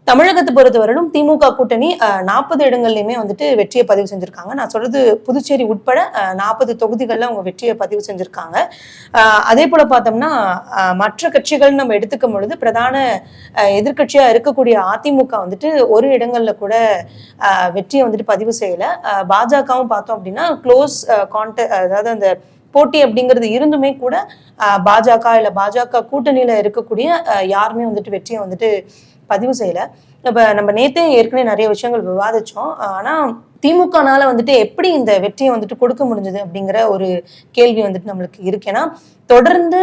தமிழகத்தை பொறுத்தவரையிலும் திமுக கூட்டணி 40 இடங்கள்லையுமே வந்துட்டு வெற்றியை பதிவு செஞ்சிருக்காங்க. நான் சொல்றது புதுச்சேரி உட்பட 40 தொகுதிகளில் அவங்க வெற்றியை பதிவு செஞ்சிருக்காங்க. அதே போல பார்த்தோம்னா மற்ற கட்சிகள் நம்ம எடுத்துக்கும் பொழுது பிரதான எதிர்கட்சியா இருக்கக்கூடிய அதிமுக வந்துட்டு ஒரு இடங்கள்ல கூட வெற்றியை வந்துட்டு பதிவு செய்யல. பாஜகவும் பார்த்தோம் அப்படின்னா க்ளோஸ் அதாவது அந்த போட்டி அப்படிங்கிறது இருந்துமே கூட பாஜக இல்ல பாஜக கூட்டணியில இருக்கக்கூடிய யாருமே வந்துட்டு வெற்றியை வந்துட்டு பதிவு செய்யல. இப்ப நம்ம நேத்தே ஏற்கனவே நிறைய விஷயங்கள் விவாதிச்சோம். ஆனா திமுகனால வந்துட்டு எப்படி இந்த வெற்றியை வந்துட்டு கொடுக்க முடிஞ்சது அப்படிங்கிற ஒரு கேள்வி வந்துட்டு நம்மளுக்கு இருக்கு. ஏன்னா தொடர்ந்து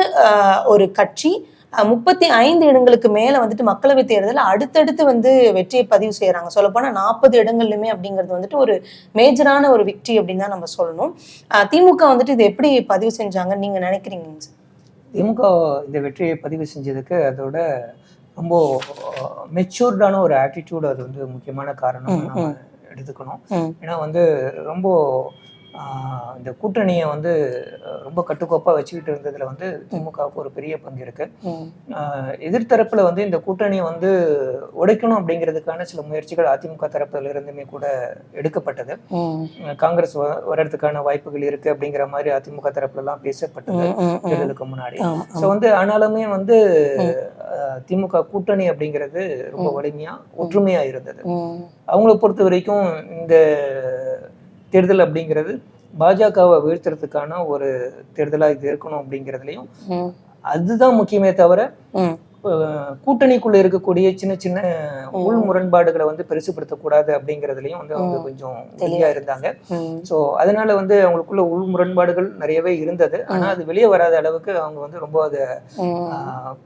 ஒரு கட்சி 35 இடங்களுக்கு மேல வந்துட்டு மக்களவை தேர்தல் அடுத்தடுத்து வந்து வெற்றியை பதிவு செய்யறாங்க. சொல்லப்போனா 40 இடங்கள்லுமே அப்படிங்கிறது வந்துட்டு ஒரு மேஜரான ஒரு வெற்றி அப்படின்னு தான் நம்ம சொல்லணும். திமுக வந்துட்டு இது எப்படி பதிவு செஞ்சாங்கன்னு நீங்க நினைக்கிறீங்க? திமுக இந்த வெற்றியை பதிவு செஞ்சதுக்கு அதோட ரொம்ப மெச்சூர்டான ஒரு ஆட்டிடியூட் அது வந்து முக்கியமான காரணம் நம்ம எடுத்துக்கணும். ஏன்னா வந்து ரொம்ப இந்த கூட்டணியை வந்து ரொம்ப கட்டுக்கோப்பாக வச்சுக்கிட்டு இருந்ததுல வந்து திமுகவுக்கு ஒரு பெரிய பங்கு இருக்கு. எதிர்த்தரப்புல வந்து இந்த கூட்டணியை வந்து உடைக்கணும் அப்படிங்கிறதுக்கான சில முயற்சிகள் அதிமுக தரப்புல இருந்துமே கூட எடுக்கப்பட்டது. காங்கிரஸ் வர்றதுக்கான வாய்ப்புகள் இருக்கு அப்படிங்கிற மாதிரி அதிமுக தரப்புல எல்லாம் பேசப்பட்டது தேர்தலுக்கு முன்னாடி. ஸோ வந்து ஆனாலுமே வந்து திமுக கூட்டணி அப்படிங்கிறது ரொம்ப வலிமையா ஒற்றுமையா இருந்தது. அவங்கள பொறுத்த வரைக்கும் இந்த தேர்தல் அப்படிங்கிறது பாஜகவை வீழ்த்துறதுக்கான ஒரு தேர்தலா இது இருக்கணும் அப்படிங்கிறதுலையும் அதுதான் முக்கியமே தவிர கூட்டணிக்குள்ள இருக்கக்கூடிய சின்ன சின்ன உள் முரண்பாடுகளை வந்து பெருசுப்படுத்தக்கூடாது அப்படிங்கிறதுலையும் வந்து அவங்க கொஞ்சம் வெளியா இருந்தாங்க. ஸோ அதனால வந்து அவங்களுக்குள்ள உள் முரண்பாடுகள் நிறையவே இருந்தது. ஆனா அது வெளியே வராத அளவுக்கு அவங்க வந்து ரொம்ப அதை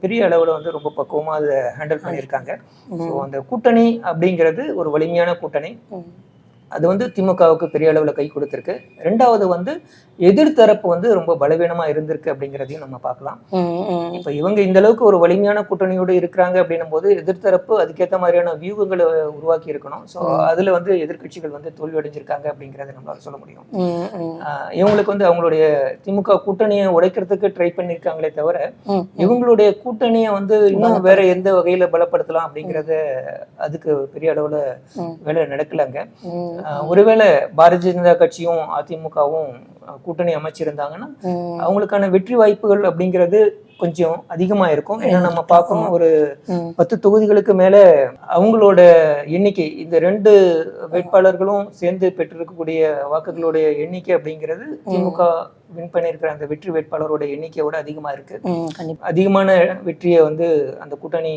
பெரிய அளவுல வந்து ரொம்ப பக்குவமா அதை ஹேண்டில் பண்ணியிருக்காங்க. ஸோ அந்த கூட்டணி அப்படிங்கிறது ஒரு வலிமையான கூட்டணி. அது வந்து திமுகவுக்கு பெரிய அளவுல கை கொடுத்திருக்கு. ரெண்டாவது வந்து எதிர்த்தரப்பு வந்து ரொம்ப பலவீனமா இருந்திருக்கு அப்படிங்கிறதையும் நம்ம பார்க்கலாம். இப்ப இவங்க இந்த அளவுக்கு ஒரு வலிமையான கூட்டணியோடு இருக்கிறாங்க அப்படின்னும் போது எதிர்த்தரப்பு அதுக்கேற்ற மாதிரியான வியூகங்களை உருவாக்கி இருக்கணும். ஸோ அதுல வந்து எதிர்கட்சிகள் வந்து தோல்வி அடைஞ்சிருக்காங்க அப்படிங்கிறத நம்மளால சொல்ல முடியும். இவங்களுக்கு வந்து அவங்களுடைய திமுக கூட்டணியை உடைக்கிறதுக்கு ட்ரை பண்ணியிருக்காங்களே தவிர இவங்களுடைய கூட்டணியை வந்து இன்னும் வேற எந்த வகையில பலப்படுத்தலாம் அப்படிங்கறத அதுக்கு பெரிய அளவுல வேலை நடக்கலங்க. ஒருவேளை பாரதிய ஜனதா கட்சியும் அதிமுகவும் கூட்டணி அமைச்சிருந்தாங்கன்னா அவங்களுக்கான வெற்றி வாய்ப்புகள் அப்படிங்கிறது கொஞ்சம் அதிகமா இருக்கும். ஏன்னா நம்ம பார்க்கணும், ஒரு 10 தொகுதிகளுக்கு மேல அவங்களோட எண்ணிக்கை, இந்த 2 வேட்பாளர்களும் சேர்ந்து பெற்றிருக்கக்கூடிய வாக்குகளுடைய எண்ணிக்கை அப்படிங்கிறது திமுக வின் பண்ணியிருக்கிற அந்த வெற்றி வேட்பாளரோட எண்ணிக்கையோட அதிகமா இருக்கு. அதிகமான வெற்றியை வந்து அந்த கூட்டணி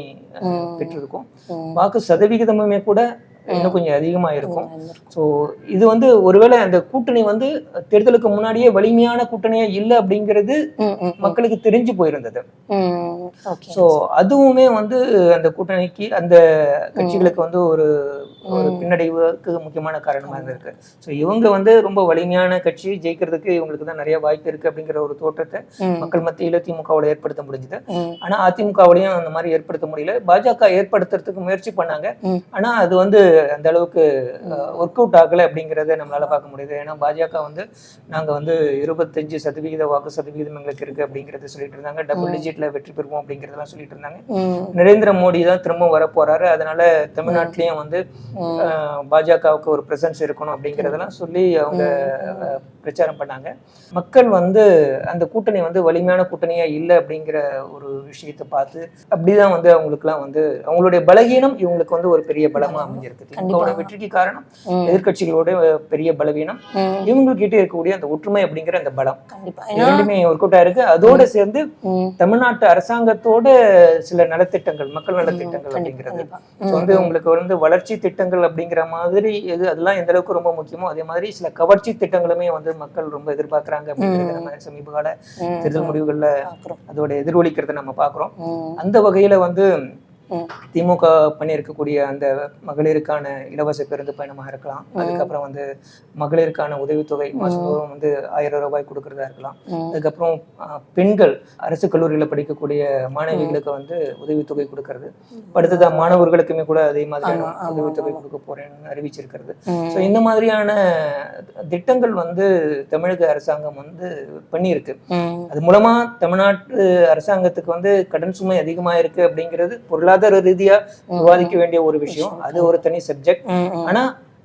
பெற்றிருக்கும். வாக்கு சதவிகிதமுமே கூட இன்னும் கொஞ்சம் அதிகமா இருக்கும். ஸோ இது வந்து ஒருவேளை அந்த கூட்டணி வந்து தேர்தலுக்கு முன்னாடியே வலிமையான கூட்டணியா இல்லை அப்படிங்கிறது மக்களுக்கு தெரிஞ்சு போயிருந்தது. ஸோ அதுவுமே வந்து அந்த கூட்டணிக்கு அந்த கட்சிகளுக்கு வந்து ஒரு பின்னடைவுக்கு முக்கியமான காரணமா இருக்கு. ஸோ இவங்க வந்து ரொம்ப வலிமையான கட்சி, ஜெயிக்கிறதுக்கு இவங்களுக்கு தான் நிறைய வாய்ப்பு இருக்கு அப்படிங்கிற ஒரு தோற்றத்தை மக்கள் மத்தியில திமுகவோட ஏற்படுத்த முடிஞ்சது. ஆனா அதிமுகவோடையும் அந்த மாதிரி ஏற்படுத்த முடியல. பாஜக ஏற்படுத்துறதுக்கு முயற்சி பண்ணாங்க. ஆனா அது வந்து அந்த அளவுக்கு ஒர்க் அவுட் ஆகலை அப்படிங்கிறத நம்மளால பார்க்க முடியுது. ஏன்னா பாஜக வந்து நாங்கள் வந்து 25% வாக்கு சதவீதம் எங்களுக்கு இருக்கு அப்படிங்கிறத சொல்லிட்டு இருந்தாங்க. டபுள் டிஜிட்ல வெற்றி பெறுவோம் அப்படிங்கிறதெல்லாம் சொல்லிட்டு இருந்தாங்க. நரேந்திர மோடி தான் திரும்ப வர போறாரு, அதனால தமிழ்நாட்டிலையும் வந்து பாஜகவுக்கு ஒரு பிரசன்ஸ் இருக்கணும் அப்படிங்கிறதெல்லாம் சொல்லி அவங்க பிரச்சாரம் பண்ணாங்க. மக்கள் வந்து அந்த கூட்டணி வந்து வலிமையான கூட்டணியா இல்லை அப்படிங்கிற ஒரு விஷயத்தை பார்த்து அப்படிதான் வந்து அவங்களுக்குலாம் வந்து அவங்களுடைய பலகீனம் இவங்களுக்கு வந்து ஒரு பெரிய பலமா அமைஞ்சிருக்கு. திமுகவோட வெற்றிக்கு காரணம் எதிர்கட்சிகளோட பெரிய பலவீனம், இவங்ககிட்ட இருக்கக்கூடிய அந்த ஒற்றுமை அப்படிங்கிற அந்த பலம் இரண்டுமே ஒர்க் அவுட் ஆயிருக்கு. அதோட சேர்ந்து தமிழ்நாட்டு அரசாங்கத்தோட சில நலத்திட்டங்கள், மக்கள் நலத்திட்டங்கள் அப்படிங்கிறது வந்து உங்களுக்கு வந்து வளர்ச்சி திட்டங்கள் அப்படிங்கிற மாதிரி அதெல்லாம் எந்த அளவுக்கு ரொம்ப முக்கியமோ அதே மாதிரி சில கவர்ச்சி திட்டங்களுமே வந்து மக்கள் ரொம்ப எதிர்பார்க்கிறாங்க அப்படிங்கிறத நம்ம சமீப கால தேர்தல் முடிவுகள்ல அதோட எதிரொலிக்கிறத நம்ம பார்க்கிறோம். அந்த வகையில வந்து திமுக பண்ணியிருக்கக்கூடிய அந்த மகளிருக்கான இலவச பேருந்து பயணமாக இருக்கலாம், அதுக்கப்புறம் வந்து மகளிருக்கான உதவித்தொகை மாதந்தோறும் வந்து 1000 ரூபாய் கொடுக்கறதா இருக்கலாம், அதுக்கப்புறம் பெண்கள் அரசு கல்லூரியில் படிக்கக்கூடிய மாணவிகளுக்கு வந்து உதவித்தொகை கொடுக்கறது, அடுத்ததான் மாணவர்களுக்குமே கூட அதே மாதிரியான உதவித்தொகை கொடுக்க போறேன்னு அறிவிச்சிருக்கிறது. ஸோ இந்த மாதிரியான திட்டங்கள் வந்து தமிழக அரசாங்கம் வந்து பண்ணியிருக்கு. அது மூலமா தமிழ்நாட்டு அரசாங்கத்துக்கு வந்து கடன் சுமை அதிகமாக இருக்கு அப்படிங்கிறது பொருளாதார பொருளாதார ரீதியா விவாதிக்க வேண்டிய ஒரு விஷயம், அது ஒரு தனி சப்ஜெக்ட். ஆனா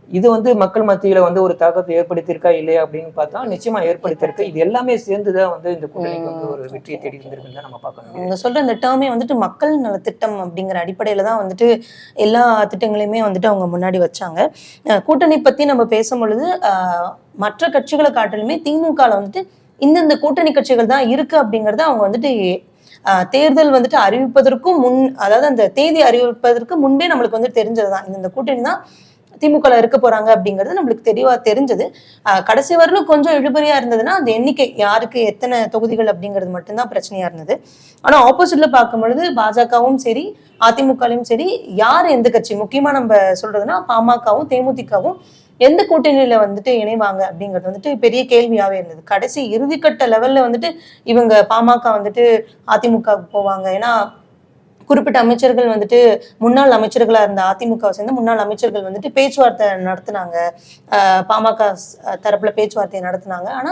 இது வந்து மக்கள் மத்தியில வந்து ஒரு தாக்கத்தை ஏற்படுத்தியிருக்கா இல்லையா அப்படின்னு பார்த்தா நிச்சயமா ஏற்படுத்தியிருக்கு. இது எல்லாமே சேர்ந்துதான் வந்து இந்த கூட்டணிக்கு வந்து ஒரு வெற்றியை தேடி வந்திருக்குன்னு தான் நம்ம பார்க்கணும். நீங்க சொல்ற இந்த டேர்மே வந்துட்டு மக்கள் நல திட்டம் அப்படிங்கிற அடிப்படையில தான் வந்துட்டு எல்லா திட்டங்களையுமே வந்துட்டு அவங்க முன்னாடி வச்சாங்க. கூட்டணி பத்தி நம்ம பேசும் பொழுது மற்ற கட்சிகளை காட்டிலுமே திமுகல வந்துட்டு இந்தந்த கூட்டணி கட்சிகள் தான் இருக்கு அப்படிங்கறத அவங்க வந்துட்டு தேர்தல் வந்துட்டு அறிவிப்பதற்கும் முன், அதாவது அந்த தேதி அறிவிப்பதற்கு முன்பே நம்மளுக்கு வந்து தெரிஞ்சதுதான் இந்த கூட்டணி தான் திமுக இருக்க போறாங்க அப்படிங்கிறது நம்மளுக்கு தெளிவா தெரிஞ்சது. கடைசி வரலும் கொஞ்சம் இழுபறியா இருந்ததுன்னா அந்த எண்ணிக்கை, யாருக்கு எத்தனை தொகுதிகள் அப்படிங்கிறது மட்டும்தான் பிரச்சனையா இருந்தது. ஆனா ஆப்போசிட்ல பார்க்கும் பொழுது பாஜகவும் சரி அதிமுகலையும் சரி, யார் எந்த கட்சி, முக்கியமா நம்ம சொல்றதுன்னா பாமகவும் தேமுதிகவும் எந்த கூட்டணியில வந்துட்டு இணைவாங்க அப்படிங்கிறது வந்துட்டு பெரிய கேள்வியாவே இருந்தது. கடைசி இறுதிக்கட்ட லெவல்ல வந்துட்டு இவங்க பாமக வந்துட்டு அதிமுக போவாங்க. ஏன்னா குறிப்பிட்ட அமைச்சர்கள் வந்துட்டு முன்னாள் அமைச்சர்களா இருந்த அதிமுகவை சேர்ந்த முன்னாள் அமைச்சர்கள் வந்துட்டு பேச்சுவார்த்தை நடத்தினாங்க, பாமக தரப்புல பேச்சுவார்த்தையை நடத்தினாங்க. ஆனா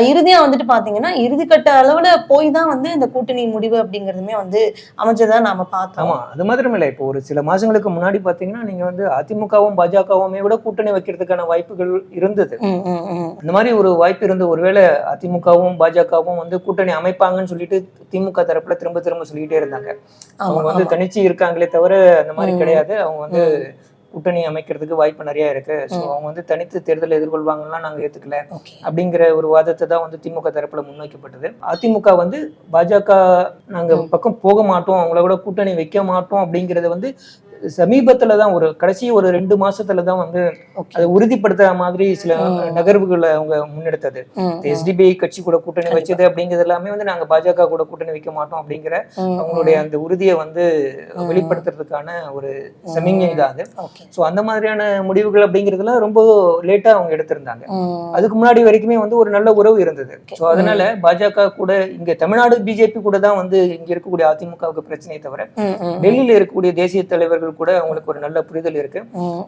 இறுதியா வந்துட்டு பாத்தீங்கன்னா இறுதிக்கட்ட அளவுல போய் தான் வந்து இந்த கூட்டணி முடிவு அப்படிங்கிறதுமே வந்து அமைஞ்சதான் நாம பார்த்தோம். ஆமா, அது மாத்திரம் இல்லை. இப்போ ஒரு சில மாசங்களுக்கு முன்னாடி பாத்தீங்கன்னா நீங்க வந்து அதிமுகவும் பாஜகவுமே விட கூட்டணி வைக்கிறதுக்கான வாய்ப்புகள் இருந்தது. இந்த மாதிரி ஒரு வாய்ப்பு இருந்து ஒருவேளை அதிமுகவும் பாஜகவும் வந்து கூட்டணி அமைப்பாங்கன்னு சொல்லிட்டு திமுக தரப்புல திரும்ப திரும்ப சொல்லிட்டே இருந்தாங்க. அவங்க வந்து தனிச்சு இருக்காங்களே தவிர அந்த மாதிரி கிடையாது, அவங்க வந்து கூட்டணி அமைக்கிறதுக்கு வாய்ப்பு நிறைய இருக்கு. ஸோ அவங்க வந்து தனித்து தேர்தலை எதிர்கொள்வாங்கலாம் நாங்க ஏத்துக்கல அப்படிங்கிற ஒரு வாதத்தை தான் வந்து திமுக தரப்புல முன்வைக்கப்பட்டது. அதிமுக வந்து பாஜக நாங்க பக்கம் போக மாட்டோம், அவங்கள கூட கூட்டணி வைக்க மாட்டோம் அப்படிங்கறத வந்து சமீபத்துலதான் ஒரு கடைசி ஒரு 2 மாசத்துலதான் வந்து அதை உறுதிப்படுத்துற மாதிரி சில நகர்வுகளை அவங்க முன்னெடுத்தது. எஸ்டிபிஐ கட்சி கூட கூட்டணி வச்சது அப்படிங்கிறது எல்லாமே வந்து நாங்க பாஜக கூட கூட்டணி வைக்க மாட்டோம் அப்படிங்கிற அவங்களுடைய அந்த உறுதியை வந்து வெளிப்படுத்துறதுக்கான ஒரு சமிஞை தான் அது. ஸோ அந்த மாதிரியான முடிவுகள் அப்படிங்கிறதுலாம் ரொம்ப லேட்டா அவங்க எடுத்திருந்தாங்க. அதுக்கு முன்னாடி வரைக்குமே வந்து ஒரு நல்ல உறவு இருந்தது. ஸோ அதனால பாஜக கூட இங்க தமிழ்நாடு பிஜேபி கூட தான் வந்து இங்க இருக்கக்கூடிய அதிமுகவுக்கு பிரச்சனையை தவிர டெல்லியில இருக்கக்கூடிய தேசிய தலைவர்கள் கூட அவங்களுக்கு ஒரு நல்ல புரிதல் இருக்கு.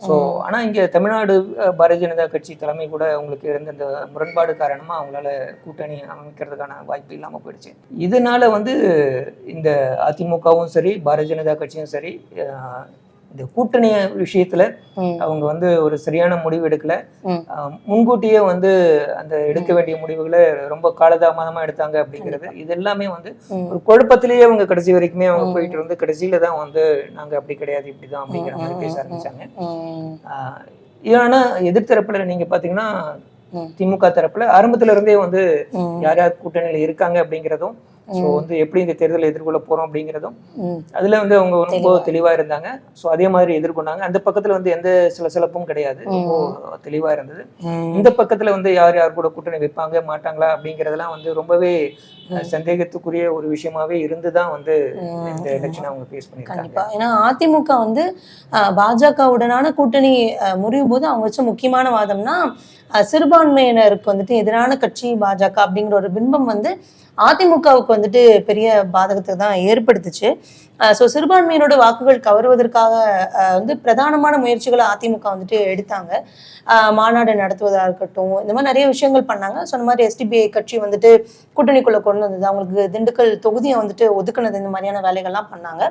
சோ ஆனா இங்க தமிழ்நாடு பாரதிய ஜனதா கட்சி தலைமை கூட அவங்களுக்கு இருந்த இந்த முரண்பாடு காரணமா அவங்களால கூட்டணி அமைக்கிறதுக்கான வாய்ப்பு இல்லாம போயிடுச்சு. இதனால வந்து இந்த அதிமுகவும் சரி பாரதிய ஜனதா கட்சியும் சரி இந்த கூட்டணி விஷயத்துல அவங்க வந்து ஒரு சரியான முடிவு எடுக்கல. முன்கூட்டியே வந்து அந்த எடுக்க வேண்டிய முடிவுகளை ரொம்ப காலதாமதமா எடுத்தாங்க அப்படிங்கிறது இது எல்லாமே வந்து ஒரு குழப்பத்திலேயே அவங்க கடைசி வரைக்குமே அவங்க போயிட்டு இருந்து கடைசியில தான் வந்து நாங்க அப்படி கிடையாது இப்படிதான் அப்படிங்கிற மாதிரி பேச ஆரம்பிச்சாங்க. ஆனா எதிர்த்தரப்புல நீங்க பாத்தீங்கன்னா திமுக தரப்புல ஆரம்பத்துல இருந்தே வந்து யார் யார் கூட்டணியில இருக்காங்க அப்படிங்கிறதும் ஸோ வந்து எப்படி இந்த தேர்தலை எதிர்கொள்ள போறோம் அப்படிங்கிறதும் அதுல வந்து அவங்க ரொம்ப தெளிவா இருந்தாங்க. ஸோ அதே மாதிரி எதிர்கொண்டாங்க. அந்த பக்கத்துல வந்து எந்த சிலசிலப்பும் கிடையாது, ரொம்ப தெளிவா இருந்தது. இந்த பக்கத்துல வந்து யார் யார் கூட கூட்டணி வைப்பாங்க மாட்டாங்களா அப்படிங்கறதெல்லாம் வந்து ரொம்பவே சந்தேகத்துக்குரிய ஒரு விஷயமாவே இருந்துதான் வந்து இந்த எலெக்ஷனை அவங்க ஃபேஸ் பண்ணிருக்காங்க. ஏன்னா அதிமுக வந்து பாஜகவுடனான கூட்டணி முறியும் போது அவங்க வச்ச முக்கியமான வாதம்னா சிறுபான்மையினருக்கு வந்துட்டு எதிரான கட்சி பாஜக அப்படிங்கிற ஒரு பிம்பம் வந்து அதிமுகவுக்கு வந்துட்டு பெரிய பாதகத்தை தான் ஏற்படுத்துச்சு. ஸோ சிறுபான்மையினோட வாக்குகள் கவருவதற்காக வந்து பிரதானமான முயற்சிகளை அதிமுக வந்துட்டு எடுத்தாங்க. மாநாடு நடத்துவதாக இருக்கட்டும், இந்த மாதிரி நிறைய விஷயங்கள் பண்ணாங்க. சொன்ன மாதிரி எஸ்டிபிஐ கட்சி வந்துட்டு கூட்டணிக்குள்ள கொண்டு வந்தது, அவங்களுக்கு திண்டுக்கல் தொகுதியை வந்துட்டு ஒதுக்குனது, இந்த மாதிரியான வேலைகள்லாம் பண்ணாங்க.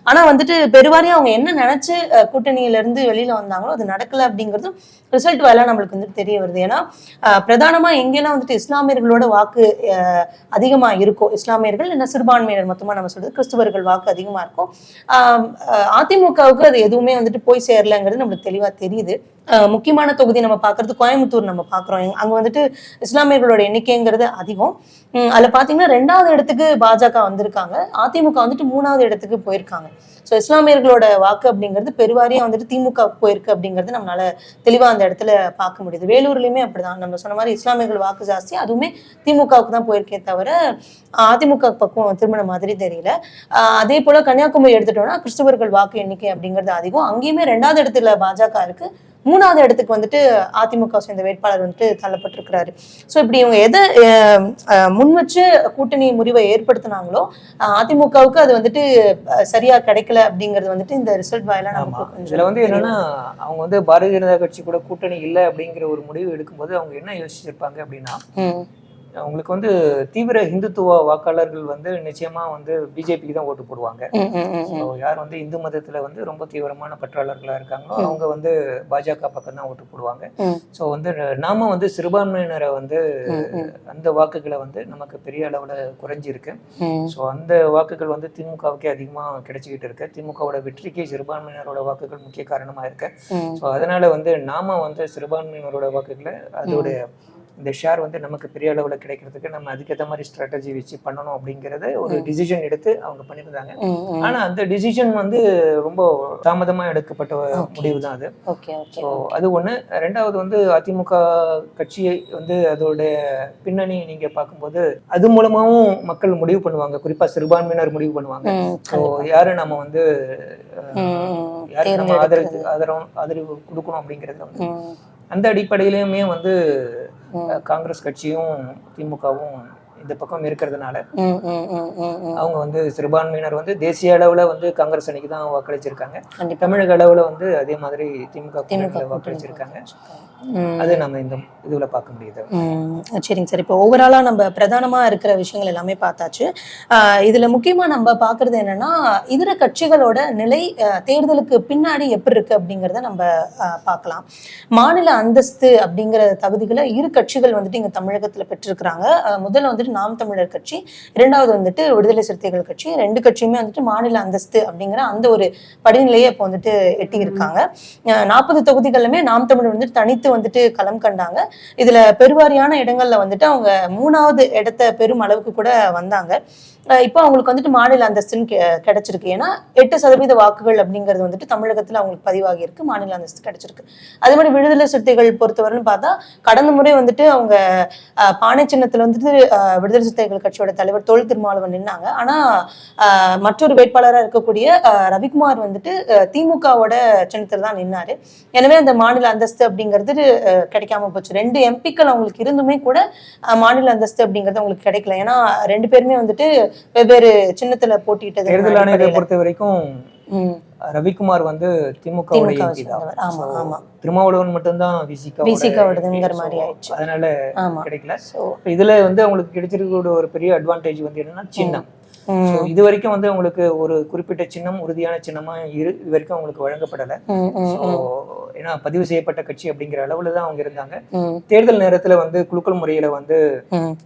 ஆனா வந்துட்டு பெருவாரியா அவங்க என்ன நினைச்சு கூட்டணியில இருந்து வெளியில வந்தாங்களோ அது நடக்கல அப்படிங்கிறதும் ரிசல்ட் வேலை நம்மளுக்கு வந்துட்டு தெரிய வருது. ஏன்னா பிரதானமா எங்கெல்லாம் வந்துட்டு இஸ்லாமியர்களோட வாக்கு அதிகமா இருக்கும், இஸ்லாமியர்கள் என்ன சிறுபான்மையினர் மொத்தமா நம்ம சொல்றது கிறிஸ்துவர்கள் வாக்கு அதிகமா இருக்கும். அதிமுகவுக்கு அது எதுவுமே வந்துட்டு போய் சேரலங்கிறது நம்மளுக்கு தெளிவா தெரியுது. முக்கியமான தொகுதி நம்ம பாக்குறது கோயம்புத்தூர் நம்ம பாக்குறோம். அங்க வந்துட்டு இஸ்லாமியர்களோட எண்ணிக்கைங்கிறது அதிகம். அதுல பாத்தீங்கன்னா 2வது இடத்துக்கு பாஜக வந்திருக்காங்க, அதிமுக வந்துட்டு 3வது இடத்துக்கு போயிருக்காங்க. ஸோ இஸ்லாமியர்களோட வாக்கு அப்படிங்கிறது பெருவாரியா வந்துட்டு திமுக போயிருக்கு அப்படிங்கிறது நம்மளால தெளிவா அந்த இடத்துல பார்க்க முடியுது. வேலூர்லயுமே அப்படிதான், நம்ம சொன்ன மாதிரி இஸ்லாமியர்கள் வாக்கு ஜாஸ்தி, அதுவுமே திமுகவுக்கு தான் போயிருக்கே தவிர அதிமுக பக்கம் திருமண மாதிரி தெரியல. அதே போல கன்னியாகுமரி எடுத்துட்டோம்னா கிறிஸ்தவர்கள் வாக்கு எண்ணிக்கை அப்படிங்கிறது அதிகம், அங்கேயுமே 2வது இடத்துல பாஜக இருக்கு, 3வது இடத்துக்கு வந்துட்டு அதிமுக சேர்ந்த வேட்பாளர் வந்துட்டு தள்ளப்பட்டிருக்கிறாரு. ஸோ இப்படி இவங்க எதை முன் வச்சு கூட்டணி முறிவை ஏற்படுத்தினாங்களோ அதிமுகவுக்கு அது வந்துட்டு சரியா கிடைக்கல அப்படிங்கிறது வந்துட்டு இந்த ரிசல்ட் வாயிலா நமக்கு இதுல வந்து என்னன்னா அவங்க வந்து பாரதிய ஜனதா கட்சி கூட கூட்டணி இல்லை அப்படிங்கிற ஒரு முடிவு எடுக்கும்போது அவங்க என்ன யோசிச்சிருப்பாங்க அப்படின்னா அவங்களுக்கு வந்து தீவிர ஹிந்துத்துவ வாக்காளர்கள் வந்து நிச்சயமா வந்து பிஜேபிக்கு தான் ஓட்டு போடுவாங்க. யார் வந்து இந்து மதத்துல வந்து ரொம்ப தீவிரமான பற்றாளர்களா இருக்காங்களோ அவங்க வந்து பாஜக பக்கம் தான் ஓட்டு போடுவாங்க. ஸோ வந்து நாம வந்து சிறுபான்மையினரை வந்து அந்த வாக்குகளை வந்து நமக்கு பெரிய அளவுல குறைஞ்சிருக்கு. ஸோ அந்த வாக்குகள் வந்து திமுகவுக்கே அதிகமா கிடைச்சிக்கிட்டு இருக்கு. திமுகவோட வெற்றிக்கு சிறுபான்மையினரோட வாக்குகள் முக்கிய காரணமா இருக்கு. ஸோ அதனால வந்து நாம வந்து சிறுபான்மையினரோட வாக்குகளை அதோட இந்த ஷேர் வந்து நமக்கு பெரிய அளவில் கிடைக்கிறதுக்கு நம்ம அதுக்கேற்ற மாதிரி ஸ்ட்ராட்டஜி வச்சு பண்ணணும் அப்படிங்கிறத ஒரு டிசிஷன் எடுத்து அவங்க பண்ணியிருந்தாங்க. ஆனா அந்த டிசிஷன் வந்து ரொம்ப தாமதமா எடுக்கப்பட்ட முடிவு தான் அது. ஸோ அது ஒண்ணு. ரெண்டாவது வந்து அதிமுக கட்சியை வந்து அதோட பின்னணி நீங்க பார்க்கும்போது அது மூலமாவும் மக்கள் முடிவு பண்ணுவாங்க, குறிப்பா சிறுபான்மையினர் முடிவு பண்ணுவாங்க. ஸோ யாரு நம்ம வந்து யாருக்கு நம்ம ஆதரவு கொடுக்கணும் அப்படிங்கிறது வந்து அந்த அடிப்படையிலுமே வந்து காங்கிரஸ் கட்சியும் திமுகவும் இந்த பக்கம் இருக்கிறதுனால அவங்க வந்து சிறுபான்மையினர் வந்து தேசிய அளவுல வந்து காங்கிரஸ் அணிக்கு தான் வாக்களிச்சிருக்காங்க. தமிழக அளவுல வந்து அதே மாதிரி திமுக வாக்களிச்சிருக்காங்க. அது நம்ம இந்த இதுல பார்க்க முடியுது. சரிங்க சார். இப்போ ஓவராலா நம்ம பிரதானமா இருக்கிற விஷயங்கள் எல்லாமே பார்த்தாச்சு. இதுல முக்கியமா நம்ம பாக்குறது என்னன்னா இதர கட்சிகளோட நிலை தேர்தலுக்கு பின்னாடி எப்படி இருக்கு அப்படிங்கிறத நம்ம பார்க்கலாம். மாநில அந்தஸ்து அப்படிங்கிற தகுதிகளை இரு கட்சிகள் வந்துட்டு இங்க தமிழகத்துல பெற்றிருக்கிறாங்க. முதல்ல வந்துட்டு நாம் தமிழர் கட்சி, இரண்டாவது வந்துட்டு விடுதலை சிறுத்தைகள் கட்சி. ரெண்டு கட்சியுமே வந்துட்டு மாநில அந்தஸ்து அப்படிங்கிற அந்த ஒரு படிநிலையை இப்போ வந்துட்டு எட்டி இருக்காங்க. 40 தொகுதிகளுமே நாம் தமிழர் வந்துட்டு தனித்து வந்துட்டு களம் கண்டாங்க. இதுல பெருவாரியான இடங்கள்ல வந்துட்டு அவங்க 3வது இடத்தை பெரும் அளவுக்கு கூட வந்தாங்க. இப்போ அவங்களுக்கு வந்துட்டு மாநில அந்தஸ்துன்னு கிடைச்சிருக்கு. ஏன்னா 8% வாக்குகள் அப்படிங்கிறது வந்துட்டு தமிழகத்துல அவங்களுக்கு பதிவாகி இருக்கு, மாநில அந்தஸ்து கிடைச்சிருக்கு. அதே மாதிரி விடுதலை சிறுத்தைகள் பொறுத்தவரைன்னு பார்த்தா கடந்த முறை வந்துட்டு அவங்க பானை சின்னத்துல வந்துட்டு விடுதலை சிறுத்தைகள் கட்சியோட தலைவர் தொல் திருமாவளவன் நின்னாங்க. ஆனா மற்றொரு வேட்பாளராக இருக்கக்கூடிய ரவிக்குமார் வந்துட்டு திமுகவோட சின்னத்துல தான் நின்னாரு. எனவே அந்த மாநில அந்தஸ்து அப்படிங்கிறது கிடைக்காம போச்சு. 2 எம்பிக்கள் அவங்களுக்கு இருந்துமே கூட மாநில அந்தஸ்து அப்படிங்கிறது அவங்களுக்கு கிடைக்கல. ஏன்னா 2 பேருமே வந்துட்டு வெவ்வேறு சின்னத்துல போட்டிட்டது. தேர்தல் ஆணையத்தை பொறுத்த வரைக்கும் ரவிக்குமார் வந்து திமுக திருமாவளவன் மட்டும்தான் விசிகாவோடதுங்கிற மாதிரி ஆயிடுச்சு. அதனால கிடைக்கல. இதுல வந்து அவங்களுக்கு கிடைச்சிருக்க ஒரு பெரிய அட்வான்டேஜ் வந்து என்னன்னா சின்னம். இது வரைக்கும் வந்து உங்களுக்கு ஒரு குறிப்பிட்ட சின்னம் உறுதியான சின்னமா இது வரைக்கும் அவங்களுக்கு வழங்கப்படலை. ஏன்னா பதிவு செய்யப்பட்ட கட்சி அப்படிங்கிற அளவுல தான் அவங்க இருந்தாங்க. தேர்தல் நேரத்துல வந்து குலுக்கல் முறையில வந்து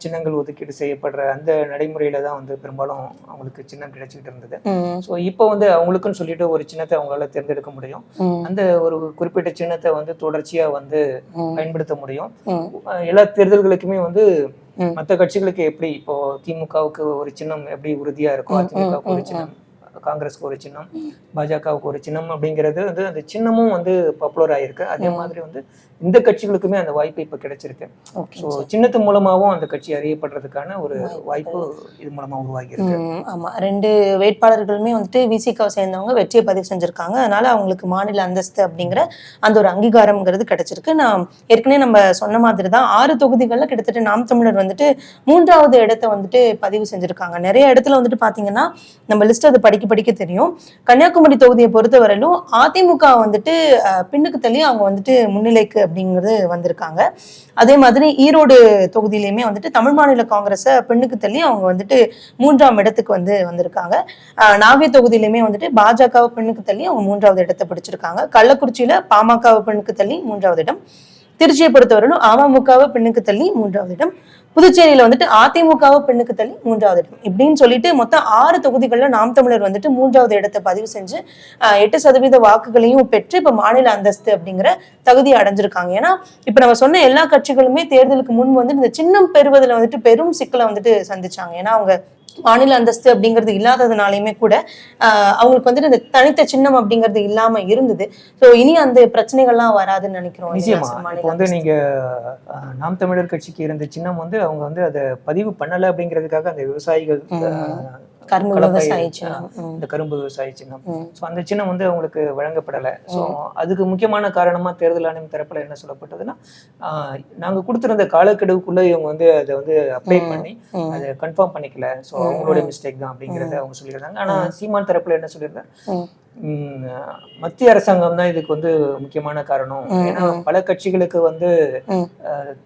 சின்னங்கள் ஒதுக்கீடு செய்யப்படுற அந்த நடைமுறையில தான் வந்து பெரும்பாலும் அவங்களுக்கு சின்னம் கிடைச்சிட்டு இருந்தது. ஸோ இப்போ வந்து அவங்களுக்குன்னு சொல்லிட்டு ஒரு சின்னத்தை அவங்களால தேர்ந்தெடுக்க முடியும். அந்த ஒரு குறிப்பிட்ட சின்னத்தை வந்து தொடர்ச்சியா வந்து பயன்படுத்த முடியும். எல்லா தேர்தல்களுக்குமே வந்து மற்ற கட்சிகளுக்கு எப்படி இப்போ திமுகவுக்கு ஒரு சின்னம் எப்படி உறுதியா இருக்கும், அதிமுகவுக்கு ஒரு சின்னம், காங்கிரஸ்க்கு ஒரு சின்னம், பாஜகவுக்கு ஒரு சின்னம் அப்படிங்கிறது வந்து அந்த சின்னமும் வந்து பாப்புலர் ஆயிருக்கு. அதே மாதிரி வந்து இந்த கட்சிகளுக்குமே அந்த வாய்ப்பு இப்ப கிடைச்சிருக்கு. ஸோ சின்னத்து மூலமாகவும் அந்த கட்சி அறியப்படுறதுக்கான ஒரு வாய்ப்பு இது மூலமா உருவாகி இருக்கு. ஆமா, 2 வேட்பாளர்களுமே வந்துட்டு விசிகாவை சேர்ந்தவங்க வெற்றியை பதிவு செஞ்சிருக்காங்க. அதனால அவங்களுக்கு மாநில அந்தஸ்து அப்படிங்கிற அந்த ஒரு அங்கீகாரம்ங்கிறது கிடைச்சிருக்கு. நான் ஏற்கனவே நம்ம சொன்ன மாதிரி தான் 6 தொகுதிகள்ல கிட்டத்தட்ட நாம் தமிழர் வந்துட்டு 3வது இடத்தை வந்துட்டு பதிவு செஞ்சிருக்காங்க. நிறைய இடத்துல வந்துட்டு பாத்தீங்கன்னா நம்ம லிஸ்ட் அதை படிக்க தெரியும். கன்னியாகுமரி தொகுதியை பொறுத்தவரையிலும் அதிமுக வந்துட்டு பின்னுக்கு தள்ளி அவங்க வந்துட்டு முன்னிலைக்கு அப்படிங்கிறது வந்திருக்காங்க. அதே மாதிரி ஈரோடு தொகுதியிலையுமே வந்துட்டு தமிழ் மாநில காங்கிரஸை பெண்ணுக்கு தள்ளி அவங்க வந்துட்டு 3ஆம் இடத்துக்கு வந்திருக்காங்க. நாகை தொகுதியிலுமே வந்துட்டு பாஜகவை பெண்ணுக்கு தள்ளி அவங்க 3வது இடத்தை பிடிச்சிருக்காங்க. கள்ளக்குறிச்சியில பாமகவை பெண்ணுக்கு தள்ளி 3வது இடம், திருச்சியை பொறுத்தவரையிலும் அமமுகவை பெண்ணுக்கு தள்ளி 3வது இடம், புதுச்சேரியில வந்துட்டு அதிமுகவை பெண்ணுக்கு தள்ளி 3வது இடம், இப்படின்னு சொல்லிட்டு மொத்தம் 6 தொகுதிகள்ல நாம் தமிழர் வந்துட்டு 3வது இடத்தை பதிவு செஞ்சு 8% வாக்குகளையும் பெற்று இப்ப மாநில அந்தஸ்து அப்படிங்கிற தகுதியை அடைஞ்சிருக்காங்க. ஏன்னா இப்ப நம்ம சொன்ன எல்லா கட்சிகளுமே தேர்தலுக்கு முன் வந்து இந்த சின்னம் பெறுவதில் வந்துட்டு பெரும் சிக்கலை வந்துட்டு சந்திச்சாங்க. ஏன்னா அவங்க மாநில அந்தஸ்து அப்படிங்கிறது இல்லாததுனாலையுமே கூட அவங்களுக்கு வந்துட்டு இந்த தனித்த சின்னம் அப்படிங்கிறது இல்லாம இருந்தது. ஸோ இனி அந்த பிரச்சனைகள்லாம் வராதுன்னு நினைக்கிறோம். நிச்சயமா இப்போ வந்து நீங்க நாம் தமிழர் கட்சிக்கு இருந்த சின்னம் வந்து அவங்க வந்து அதை பதிவு பண்ணல அப்படிங்கிறதுக்காக அந்த விவசாயிகள் இந்த கரும்பு விவசாய சின்னம், ஸோ அந்த சின்னம் வந்து அவங்களுக்கு வழங்கப்படலை. ஸோ அதுக்கு முக்கியமான காரணமா தேர்தல் ஆணையம் தரப்புல என்ன சொல்லப்பட்டதுன்னா, நாங்க கொடுத்திருந்த காலக்கெடுவுக்குள்ள இவங்க வந்து அதை வந்து அப்ளை பண்ணி அதை கன்ஃபார்ம் பண்ணிக்கல, ஸோ அவங்களோட மிஸ்டேக் தான் அப்படிங்கறத அவங்க சொல்லியிருந்தாங்க. ஆனா சீமான் தரப்புல என்ன சொல்லியிருந்தாங்க, மத்திய அரசாங்கம் தான் இதுக்கு வந்து முக்கியமான காரணம். ஏன்னா பல கட்சிகளுக்கு வந்து